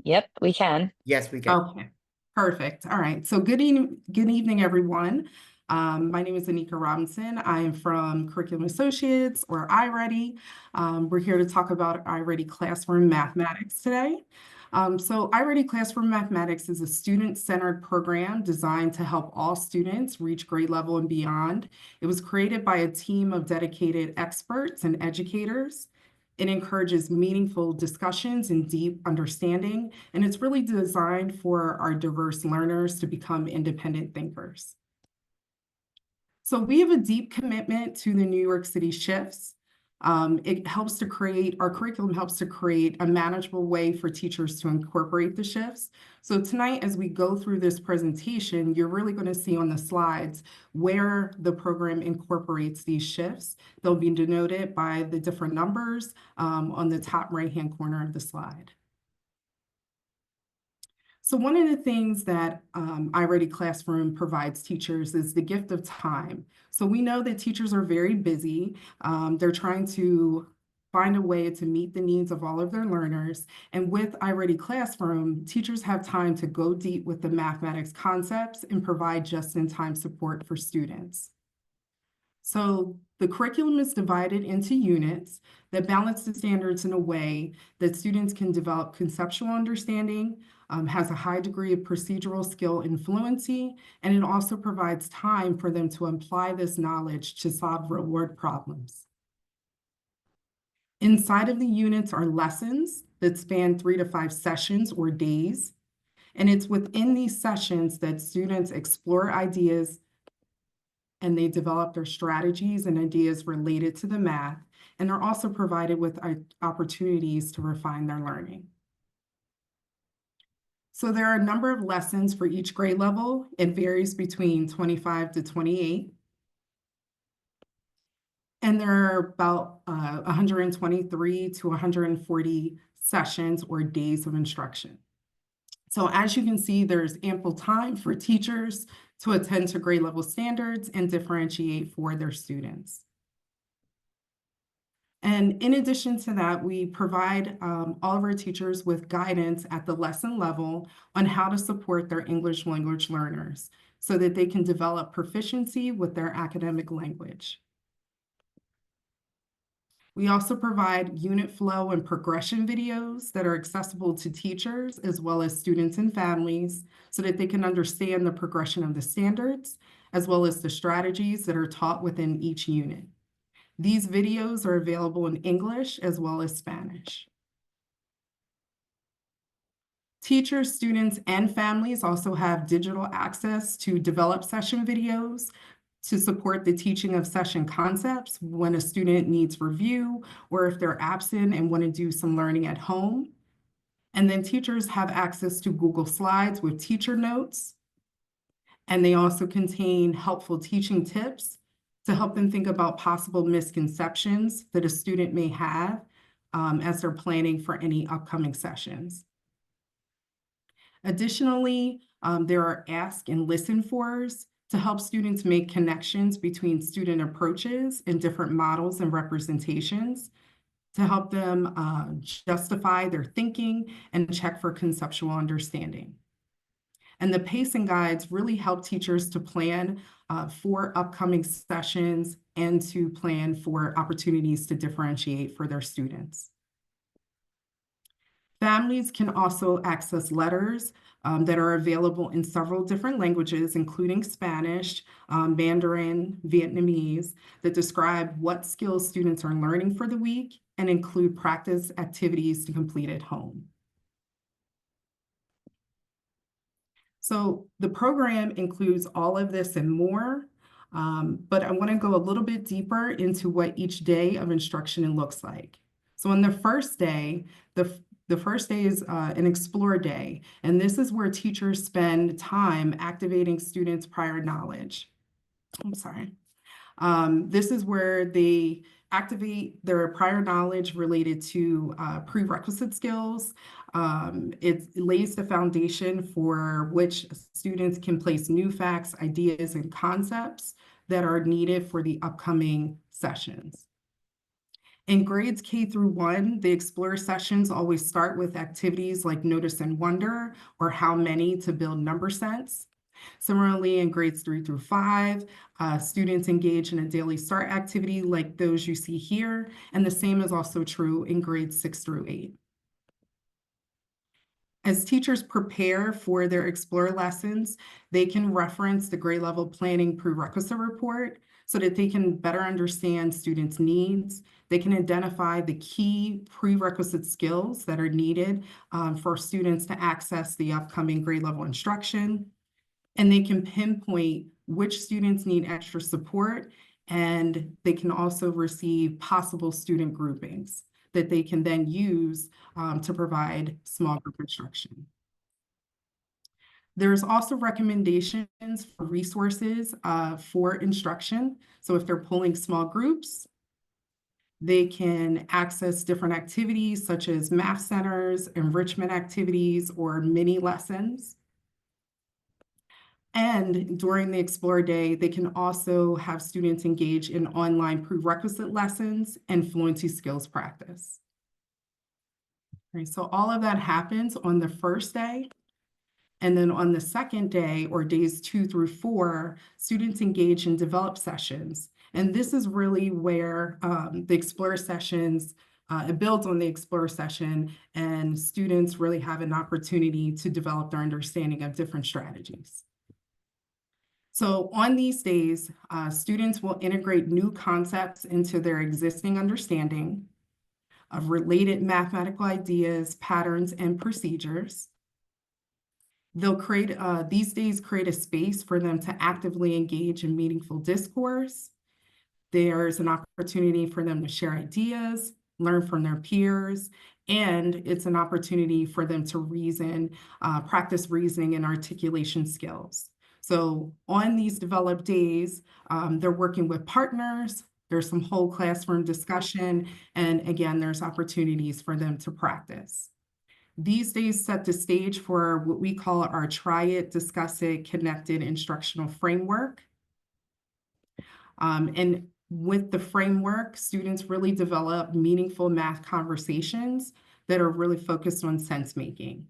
Yep, we can. Yes, we can. Okay. Perfect. All right. So good evening, everyone. My name is Anika Robinson. I am from Curriculum Associates, or iReady. We're here to talk about iReady Classroom Mathematics today. So iReady Classroom Mathematics is a student-centered program designed to help all students reach grade level and beyond. It was created by a team of dedicated experts and educators. It encourages meaningful discussions and deep understanding, and it's really designed for our diverse learners to become independent thinkers. So we have a deep commitment to the New York City shifts. It helps to create, our curriculum helps to create a manageable way for teachers to incorporate the shifts. So tonight, as we go through this presentation, you're really going to see on the slides where the program incorporates these shifts. They'll be denoted by the different numbers on the top right-hand corner of the slide. So one of the things that iReady Classroom provides teachers is the gift of time. So we know that teachers are very busy. They're trying to find a way to meet the needs of all of their learners. And with iReady Classroom, teachers have time to go deep with the mathematics concepts and provide just-in-time support for students. So the curriculum is divided into units that balance the standards in a way that students can develop conceptual understanding, has a high degree of procedural skill and fluency, and it also provides time for them to apply this knowledge to solve real-world problems. Inside of the units are lessons that span 3 to 5 sessions or days, and it's within these sessions that students explore ideas and they develop their strategies and ideas related to the math, and they're also provided with opportunities to refine their learning. So there are a number of lessons for each grade level. It varies between 25 to 28. And there are about 123 to 140 sessions or days of instruction. So as you can see, there's ample time for teachers to attend to grade level standards and differentiate for their students. And in addition to that, we provide all of our teachers with guidance at the lesson level on how to support their English language learners so that they can develop proficiency with their academic language. We also provide unit flow and progression videos that are accessible to teachers as well as students and families so that they can understand the progression of the standards as well as the strategies that are taught within each unit. These videos are available in English as well as Spanish. Teachers, students, and families also have digital access to develop session videos to support the teaching of session concepts when a student needs review or if they're absent and want to do some learning at home. And then teachers have access to Google Slides with teacher notes. And they also contain helpful teaching tips to help them think about possible misconceptions that a student may have as they're planning for any upcoming sessions. Additionally, there are ask and listen fors to help students make connections between student approaches and different models and representations to help them justify their thinking and check for conceptual understanding. And the pacing guides really help teachers to plan for upcoming sessions and to plan for opportunities to differentiate for their students. Families can also access letters that are available in several different languages, including Spanish, Mandarin, Vietnamese, that describe what skills students are learning for the week and include practice activities to complete at home. So the program includes all of this and more, but I want to go a little bit deeper into what each day of instruction looks like. So on the first day, the first day is an Explore Day, and this is where teachers spend time activating students' prior knowledge. I'm sorry. This is where they activate their prior knowledge related to prerequisite skills. It lays the foundation for which students can place new facts, ideas, and concepts that are needed for the upcoming sessions. In grades K through 1, the Explore sessions always start with activities like Notice and Wonder or How Many to build number sense. Similarly, in grades 3 through 5, students engage in a daily start activity like those you see here, and the same is also true in grades 6 through 8. As teachers prepare for their Explore lessons, they can reference the grade level planning prerequisite report so that they can better understand students' needs. They can identify the key prerequisite skills that are needed for students to access the upcoming grade level instruction. And they can pinpoint which students need extra support, and they can also receive possible student groupings that they can then use to provide small group instruction. There's also recommendations for resources for instruction. So if they're pulling small groups, they can access different activities such as math centers, enrichment activities, or mini lessons. And during the Explore Day, they can also have students engage in online prerequisite lessons and fluency skills practice. Right, so all of that happens on the first day. And then on the second day, or days 2 through 4, students engage in develop sessions. And this is really where the Explore sessions, it builds on the Explore session, and students really have an opportunity to develop their understanding of different strategies. So on these days, students will integrate new concepts into their existing understanding of related mathematical ideas, patterns, and procedures. They'll create, these days create a space for them to actively engage in meaningful discourse. There's an opportunity for them to share ideas, learn from their peers, and it's an opportunity for them to reason, practice reasoning and articulation skills. So on these developed days, they're working with partners, there's some whole classroom discussion, and again, there's opportunities for them to practice. These days set the stage for what we call our Try It, Discuss It, Connected instructional framework. And with the framework, students really develop meaningful math conversations that are really focused on sense making.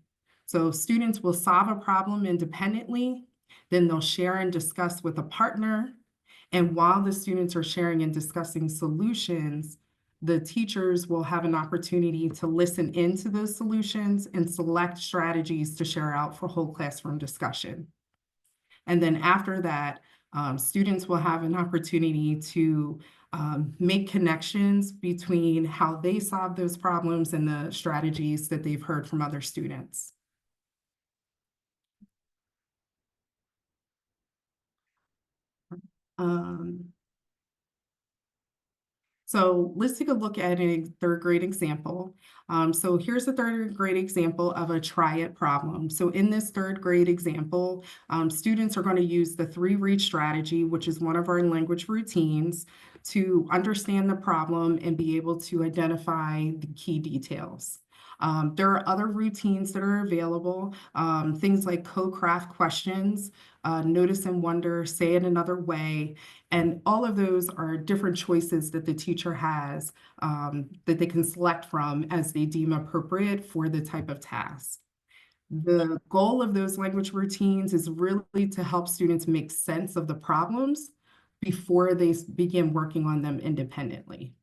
So students will solve a problem independently, then they'll share and discuss with a partner. And while the students are sharing and discussing solutions, the teachers will have an opportunity to listen into those solutions and select strategies to share out for whole classroom discussion. And then after that, students will have an opportunity to make connections between how they solve those problems and the strategies that they've heard from other students. So let's take a look at a third grade example. So here's a third grade example of a try it problem. So in this third grade example, students are going to use the 3-read strategy, which is one of our language routines, to understand the problem and be able to identify the key details. There are other routines that are available, things like co-craft questions, notice and wonder, say it another way, and all of those are different choices that the teacher has that they can select from as they deem appropriate for the type of task. The goal of those language routines is really to help students make sense of the problems before they begin working on them independently.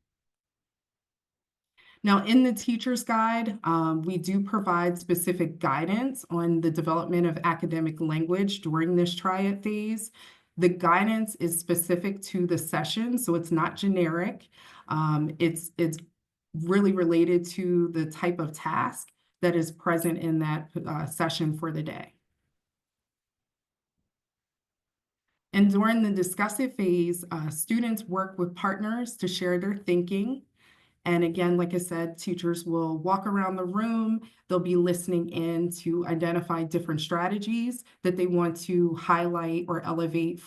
Now, in the teacher's guide, we do provide specific guidance on the development of academic language during this triad phase. The guidance is specific to the session, so it's not generic. It's really related to the type of task that is present in that session for the day. And during the discussive phase, students work with partners to share their thinking. And again, like I said, teachers will walk around the room. They'll be listening in to identify different strategies that they want to highlight or elevate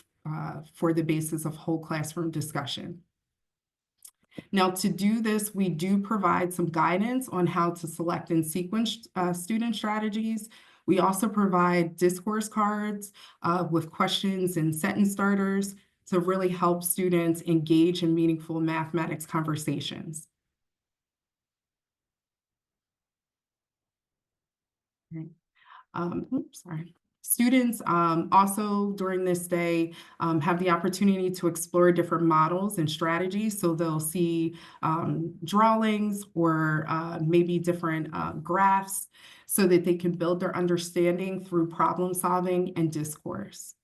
for the basis of whole classroom discussion. Now, to do this, we do provide some guidance on how to select and sequence student strategies. We also provide discourse cards with questions and sentence starters to really help students engage in meaningful mathematics conversations. Sorry. Students also during this day have the opportunity to explore different models and strategies. So they'll see drawings or maybe different graphs so that they can build their understanding through problem solving and discourse.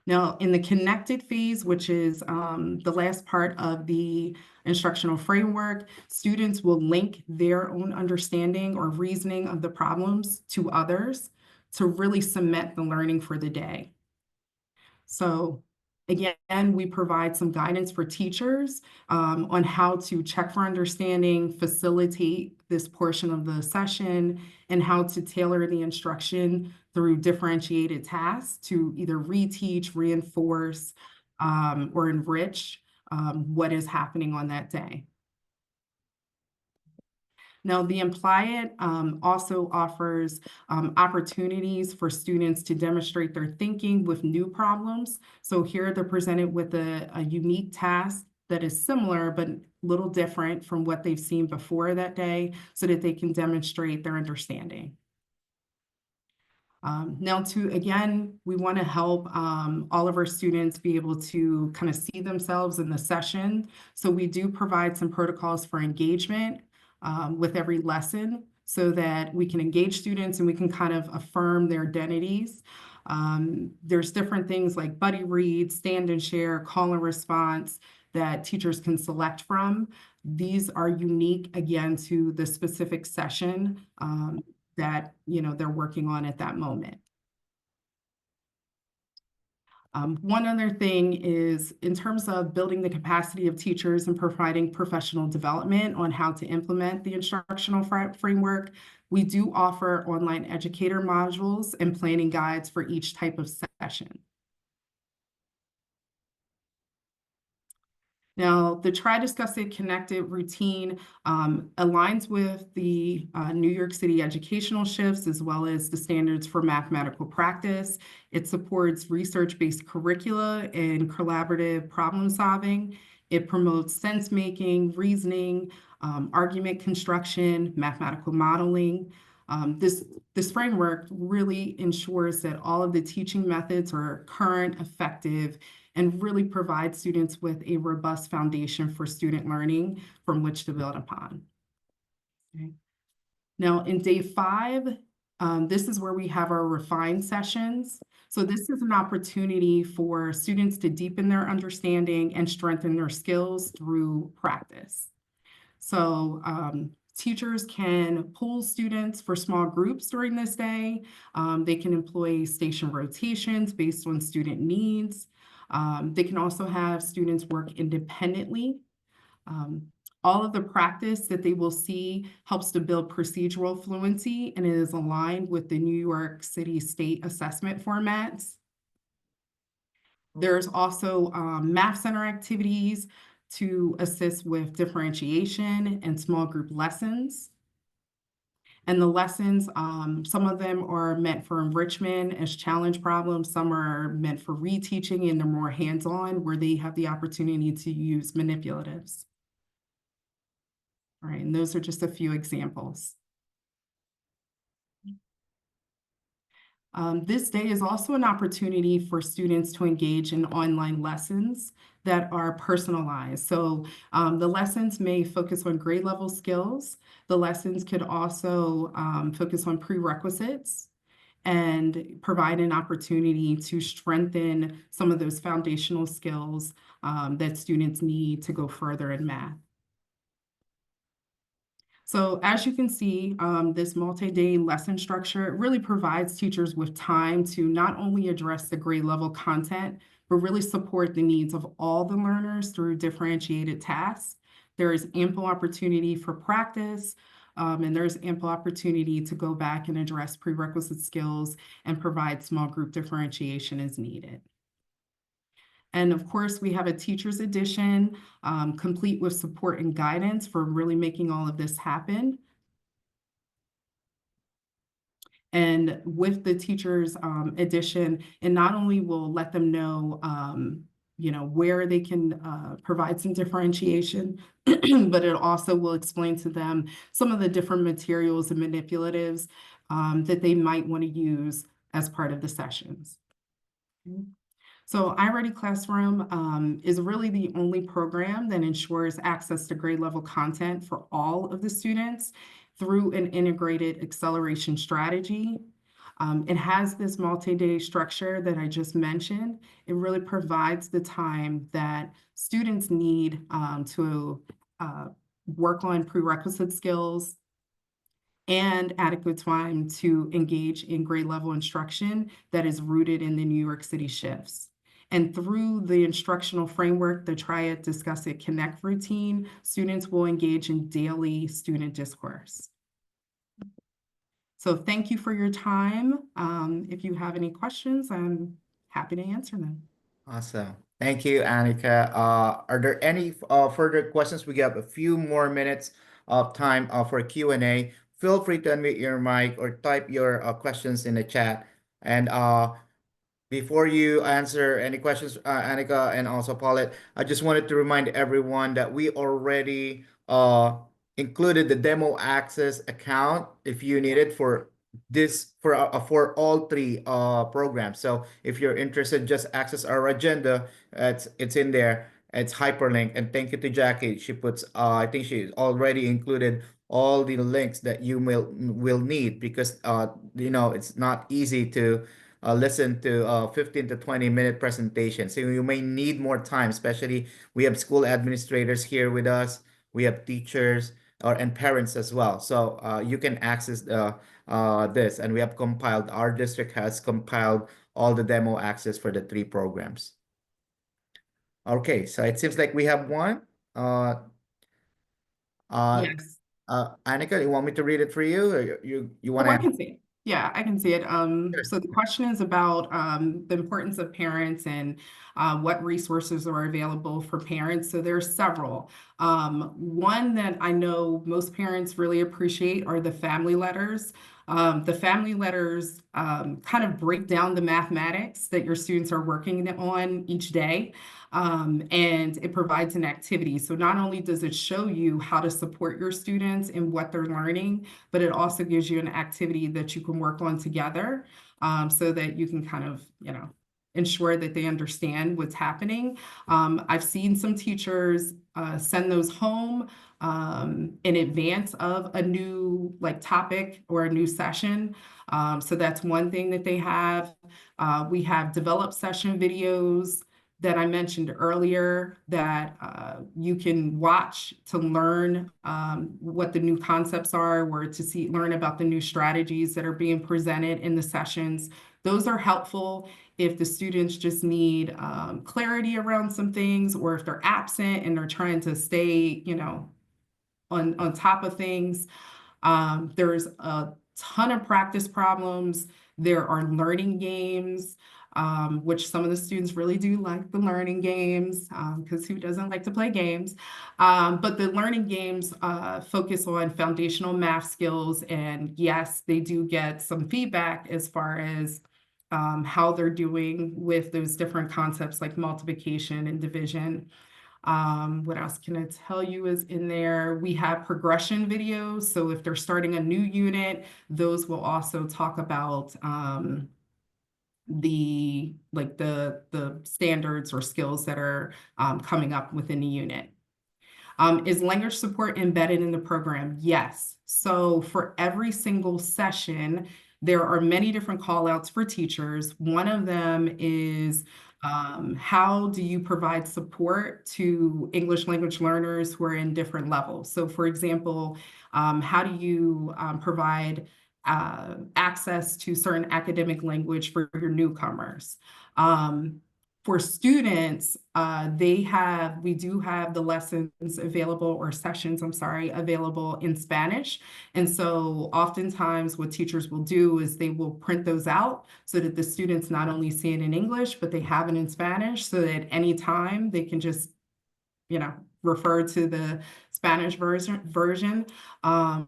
Now, in the connected phase, which is the last part of the instructional framework, students will link their own understanding or reasoning of the problems to others to really cement the learning for the day. So again, we provide some guidance for teachers on how to check for understanding, facilitate this portion of the session, and how to tailor the instruction through differentiated tasks to either reteach, reinforce, or enrich what is happening on that day. Now, the Apply It also offers opportunities for students to demonstrate their thinking with new problems. So here they're presented with a unique task that is similar but a little different from what they've seen before that day so that they can demonstrate their understanding. Now, again, we want to help all of our students be able to kind of see themselves in the session. So we do provide some protocols for engagement with every lesson so that we can engage students and we can kind of affirm their identities. There's different things like buddy read, stand and share, call and response that teachers can select from. These are unique, again, to the specific session that they're working on at that moment. One other thing is in terms of building the capacity of teachers and providing professional development on how to implement the instructional framework, we do offer online educator modules and planning guides for each type of session. Now, the Try, Discuss It, Connect It routine aligns with the New York City educational shifts as well as the standards for mathematical practice. It supports research-based curricula and collaborative problem solving. It promotes sense-making, reasoning, argument construction, mathematical modeling. This framework really ensures that all of the teaching methods are current, effective, and really provide students with a robust foundation for student learning from which to build upon. Okay. Now, in day 5, this is where we have our refined sessions. So this is an opportunity for students to deepen their understanding and strengthen their skills through practice. So teachers can pool students for small groups during this day. They can employ station rotations based on student needs. They can also have students work independently. All of the practice that they will see helps to build procedural fluency and it is aligned with the New York City state assessment formats. There's also Math Center activities to assist with differentiation and small group lessons. And the lessons, some of them are meant for enrichment as challenge problems. Some are meant for reteaching and they're more hands-on where they have the opportunity to use manipulatives. All right, and those are just a few examples. This day is also an opportunity for students to engage in online lessons that are personalized. So the lessons may focus on grade level skills. The lessons could also focus on prerequisites and provide an opportunity to strengthen some of those foundational skills that students need to go further in math. So as you can see, this multi-day lesson structure really provides teachers with time to not only address the grade level content, but really support the needs of all the learners through differentiated tasks. There is ample opportunity for practice, and there's ample opportunity to go back and address prerequisite skills and provide small group differentiation as needed. And of course, we have a teacher's edition, complete with support and guidance for really making all of this happen. And with the teacher's edition, it not only will let them know, where they can provide some differentiation, but it also will explain to them some of the different materials and manipulatives that they might want to use as part of the sessions. Okay. So iReady Classroom is really the only program that ensures access to grade level content for all of the students through an integrated acceleration strategy. It has this multi-day structure that I just mentioned. It really provides the time that students need to work on prerequisite skills and adequate time to engage in grade level instruction that is rooted in the New York City shifts. And through the instructional framework, the Try It, Discuss It, Connect routine, students will engage in daily student discourse. So thank you for your time. If you have any questions, I'm happy to answer them. Awesome. Thank you, Annika. Are there any further questions? We have a few more minutes of time for Q&A. Feel free to unmute your mic or type your questions in the chat. And before you answer any questions, Annika and also Paulette, I just wanted to remind everyone that we already included the demo access account if you need it for this for all three programs. So if you're interested, just access our agenda. It's in there. It's hyperlink. And thank you to Jackie. She puts I think she already included all the links that you will need because it's not easy to listen to 15 to 20-minute presentation. So you may need more time, especially we have school administrators here with us. We have teachers and parents as well. So you can access this, and we have compiled, our district has compiled all the demo access for the three programs. Okay, so it seems like we have one. Yes. Annika, you want me to read it for you? Or you want Oh, I to? can see it. Yeah, I can see it. So the question is about the importance of parents and what resources are available for parents. So there's several. One that I know most parents really appreciate are the family letters. The family letters kind of break down the mathematics that your students are working on each day. And it provides an activity. So not only does it show you how to support your students in what they're learning, but it also gives you an activity that you can work on together so that you can kind of, ensure that they understand what's happening. I've seen some teachers send those home in advance of a new topic or a new session. So that's one thing that they have. We have developed session videos that I mentioned earlier that you can watch to learn what the new concepts are, or to learn about the new strategies that are being presented in the sessions. Those are helpful if the students just need clarity around some things, or if they're absent and they're trying to stay, on top of things. There's a ton of practice problems. There are learning games, which some of the students really do like the learning games, because who doesn't like to play games? But the learning games focus on foundational math skills. And yes, they do get some feedback as far as how they're doing with those different concepts like multiplication and division. What else can I tell you is in there? We have progression videos. So if they're starting a new unit, those will also talk about the standards or skills that are coming up within the unit. Is language support embedded in the program? Yes. So for every single session, there are many different call outs for teachers. One of them is how do you provide support to English language learners who are in different levels? So for example, how do you provide access to certain academic language for your newcomers? For students, we do have the lessons available, or sessions, I'm sorry, available in Spanish. And so oftentimes what teachers will do is they will print those out so that the students not only see it in English, but they have it in Spanish, so that anytime they can just, refer to the Spanish version.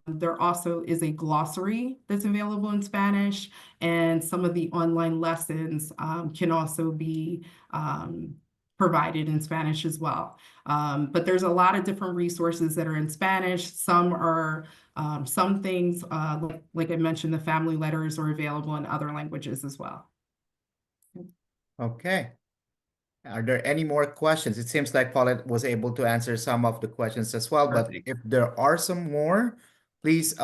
There also is a glossary that's available in Spanish, and some of the online lessons can also be provided in Spanish as well. But there's a lot of different resources that are in Spanish. Some are some things, like I mentioned, the family letters are available in other languages as well. Okay. Are there any more questions? It seems like Paulette was able to answer some of the questions as well, but Perfect. if there are some more, please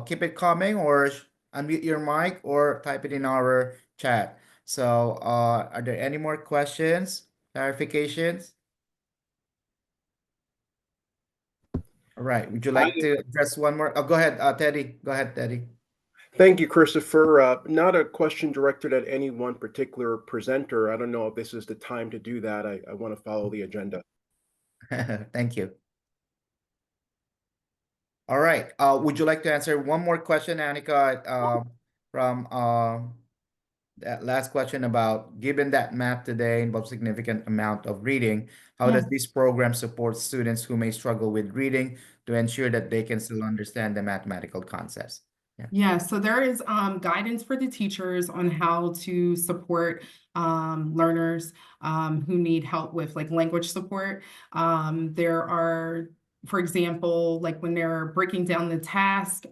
keep it coming, or unmute your mic or type it in our chat. So are there any more questions, clarifications? All right, would you like to address one more? Oh, go ahead, Teddy. Go ahead, Teddy. Thank you, Christopher. Not a question directed at any one particular presenter. I don't know if this is the time to do that. I want to follow the agenda. Thank you. All right. Would you like to answer one more question, Annika, from that last question about, given that math today involves significant amount of reading, how does this program support students who may struggle with reading to ensure that they can still understand the mathematical concepts? Yeah, so there is guidance for the teachers on how to support learners who need help with like language support. There are, for example, like when they're breaking down the task,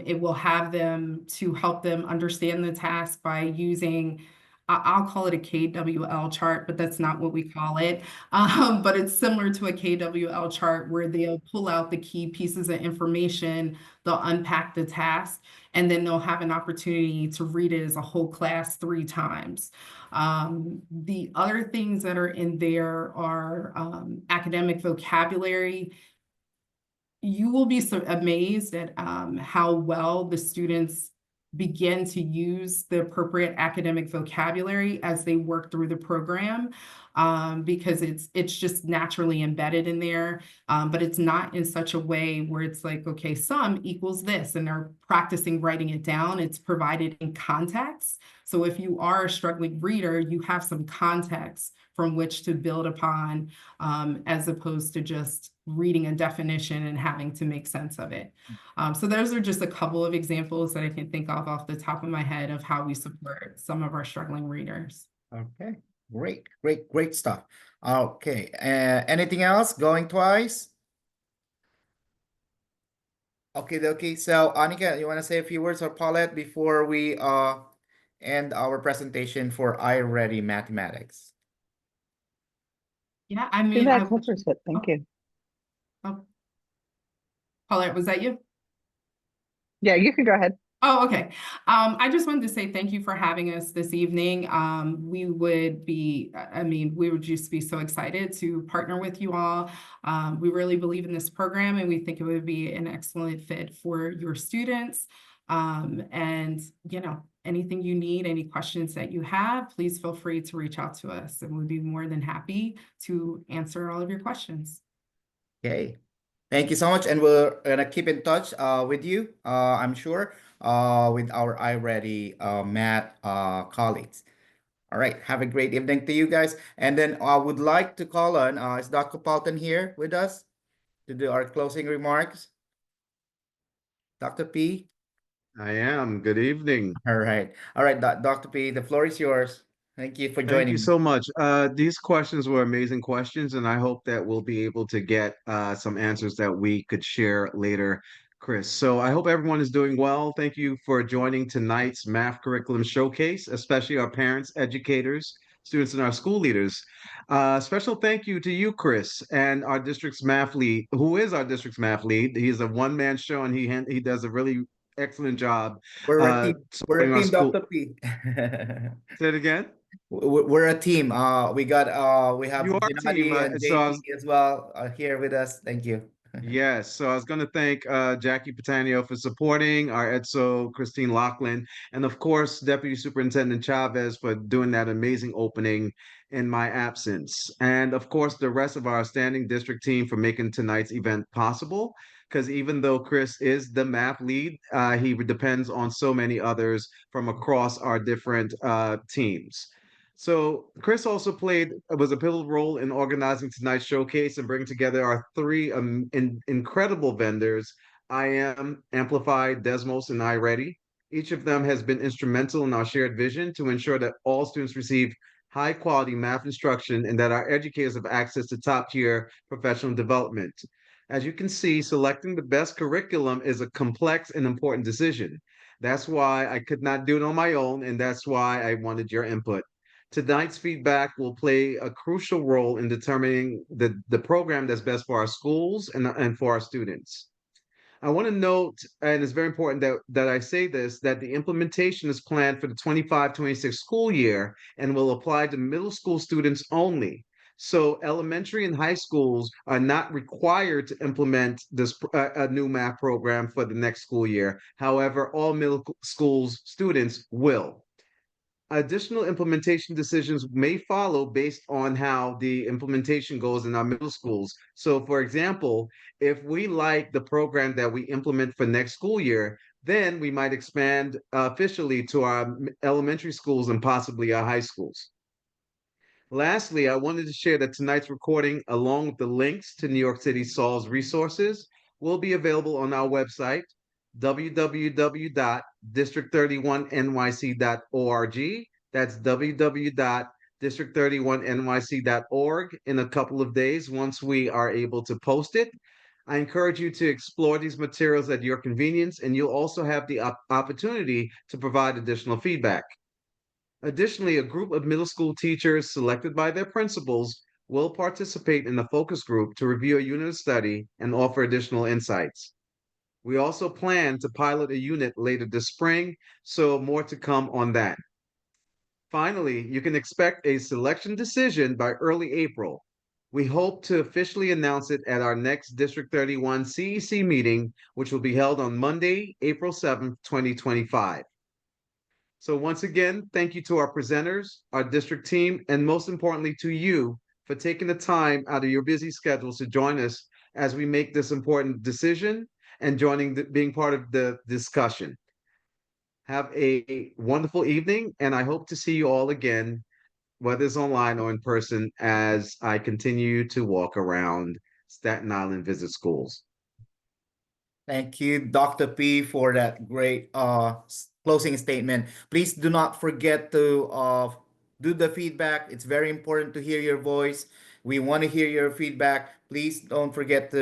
it will have them to help them understand the task by using, I'll call it a KWL chart, but that's not what we call it. But it's similar to a KWL chart where they'll pull out the key pieces of information, they'll unpack the task, and then they'll have an opportunity to read it as a whole class 3 times. The other things that are in there are academic vocabulary. You will be so amazed at how well the students begin to use the appropriate academic vocabulary as they work through the program, because it's just naturally embedded in there, but it's not in such a way where it's like, okay, sum equals this, and they're practicing writing it down. It's provided in context. So if you are a struggling reader, you have some context from which to build upon, as opposed to just reading a definition and having to make sense of it. So those are just a couple of examples that I can think of off the top of my head of how we support some of our struggling readers. Okay, great stuff. Okay, anything else? Going twice? Okay. So Anika, you want to say a few words, or Paulette, before we end our presentation for iReady Mathematics? Yeah, I mean, Thank you. Oh, Paulette, was that you? Yeah, you can go ahead. Oh, okay. I just wanted to say thank you for having us this evening. We would just be so excited to partner with you all. We really believe in this program, and we think it would be an excellent fit for your students. And anything you need, any questions that you have, please feel free to reach out to us, and we'd be more than happy to answer all of your questions. Okay, thank you so much, and we're gonna keep in touch with you, I'm sure, with our iReady math colleagues. All right, have a great evening to you guys. And then I would like to call on, is Dr. Paulton here with us to do our closing remarks? Dr. P? I am. Good evening. All right, Dr. P, the floor is yours. Thank you for Thank joining you me. so much. These questions were amazing questions, and I hope that we'll be able to get some answers that we could share later Chris. So I hope everyone is doing well. Thank you for joining tonight's math curriculum showcase, especially our parents, educators, students, and our school leaders. Special thank you to you, Chris, and our district's math lead, who is our district's math lead. He's a one-man show, and he does a really excellent job We're a team. We're a supporting our team, school. Dr. P. Say it again. We're a team. We have You are a team. Gennady and So I JP was as well here with us. Thank you. Yes, so I was going to thank Jackie Patanio for supporting, our EDSO, Christine Lachlan, and of course, Deputy Superintendent Chavez for doing that amazing opening in my absence. And of course, the rest of our standing district team for making tonight's event possible. Because even though Chris is the math lead, he depends on so many others from across our different teams. So Chris also was a pivotal role in organizing tonight's showcase and bringing together our three incredible vendors, IM, Amplify, Desmos, and iReady. Each of them has been instrumental in our shared vision to ensure that all students receive high quality math instruction and that our educators have access to top tier professional development. As you can see, selecting the best curriculum is a complex and important decision. That's why I could not do it on my own, and that's why I wanted your input. Tonight's feedback will play a crucial role in determining the program that's best for our schools and for our students. I want to note, and it's very important that I say this, that the implementation is planned for the 25-26 school year and will apply to middle school students only. So elementary and high schools are not required to implement this a new math program for the next school year. However, all middle schools students will. Additional implementation decisions may follow based on how the implementation goes in our middle schools. So, for example, if we like the program that we implement for next school year, then we might expand officially to our elementary schools and possibly our high schools. Lastly, I wanted to share that tonight's recording, along with the links to New York City Solve's resources, will be available on our website, www.district31nyc.org. That's www.district31nyc.org in a couple of days once we are able to post it. I encourage you to explore these materials at your convenience, and you'll also have the opportunity to provide additional feedback. Additionally, a group of middle school teachers selected by their principals will participate in a focus group to review a unit of study and offer additional insights. We also plan to pilot a unit later this spring, so more to come on that. Finally, you can expect a selection decision by early April. We hope to officially announce it at our next District 31 CEC meeting, which will be held on Monday, April 7th, 2025. So once again, thank you to our presenters, our district team, and most importantly to you for taking the time out of your busy schedules to join us as we make this important decision and being part of the discussion. Have a wonderful evening, and I hope to see you all again, whether it's online or in person, as I continue to walk around Staten Island, visit schools. Thank you, Dr. P, for that great closing statement. Please do not forget to do the feedback. It's very important to hear your voice. We want to hear your feedback. Please don't forget to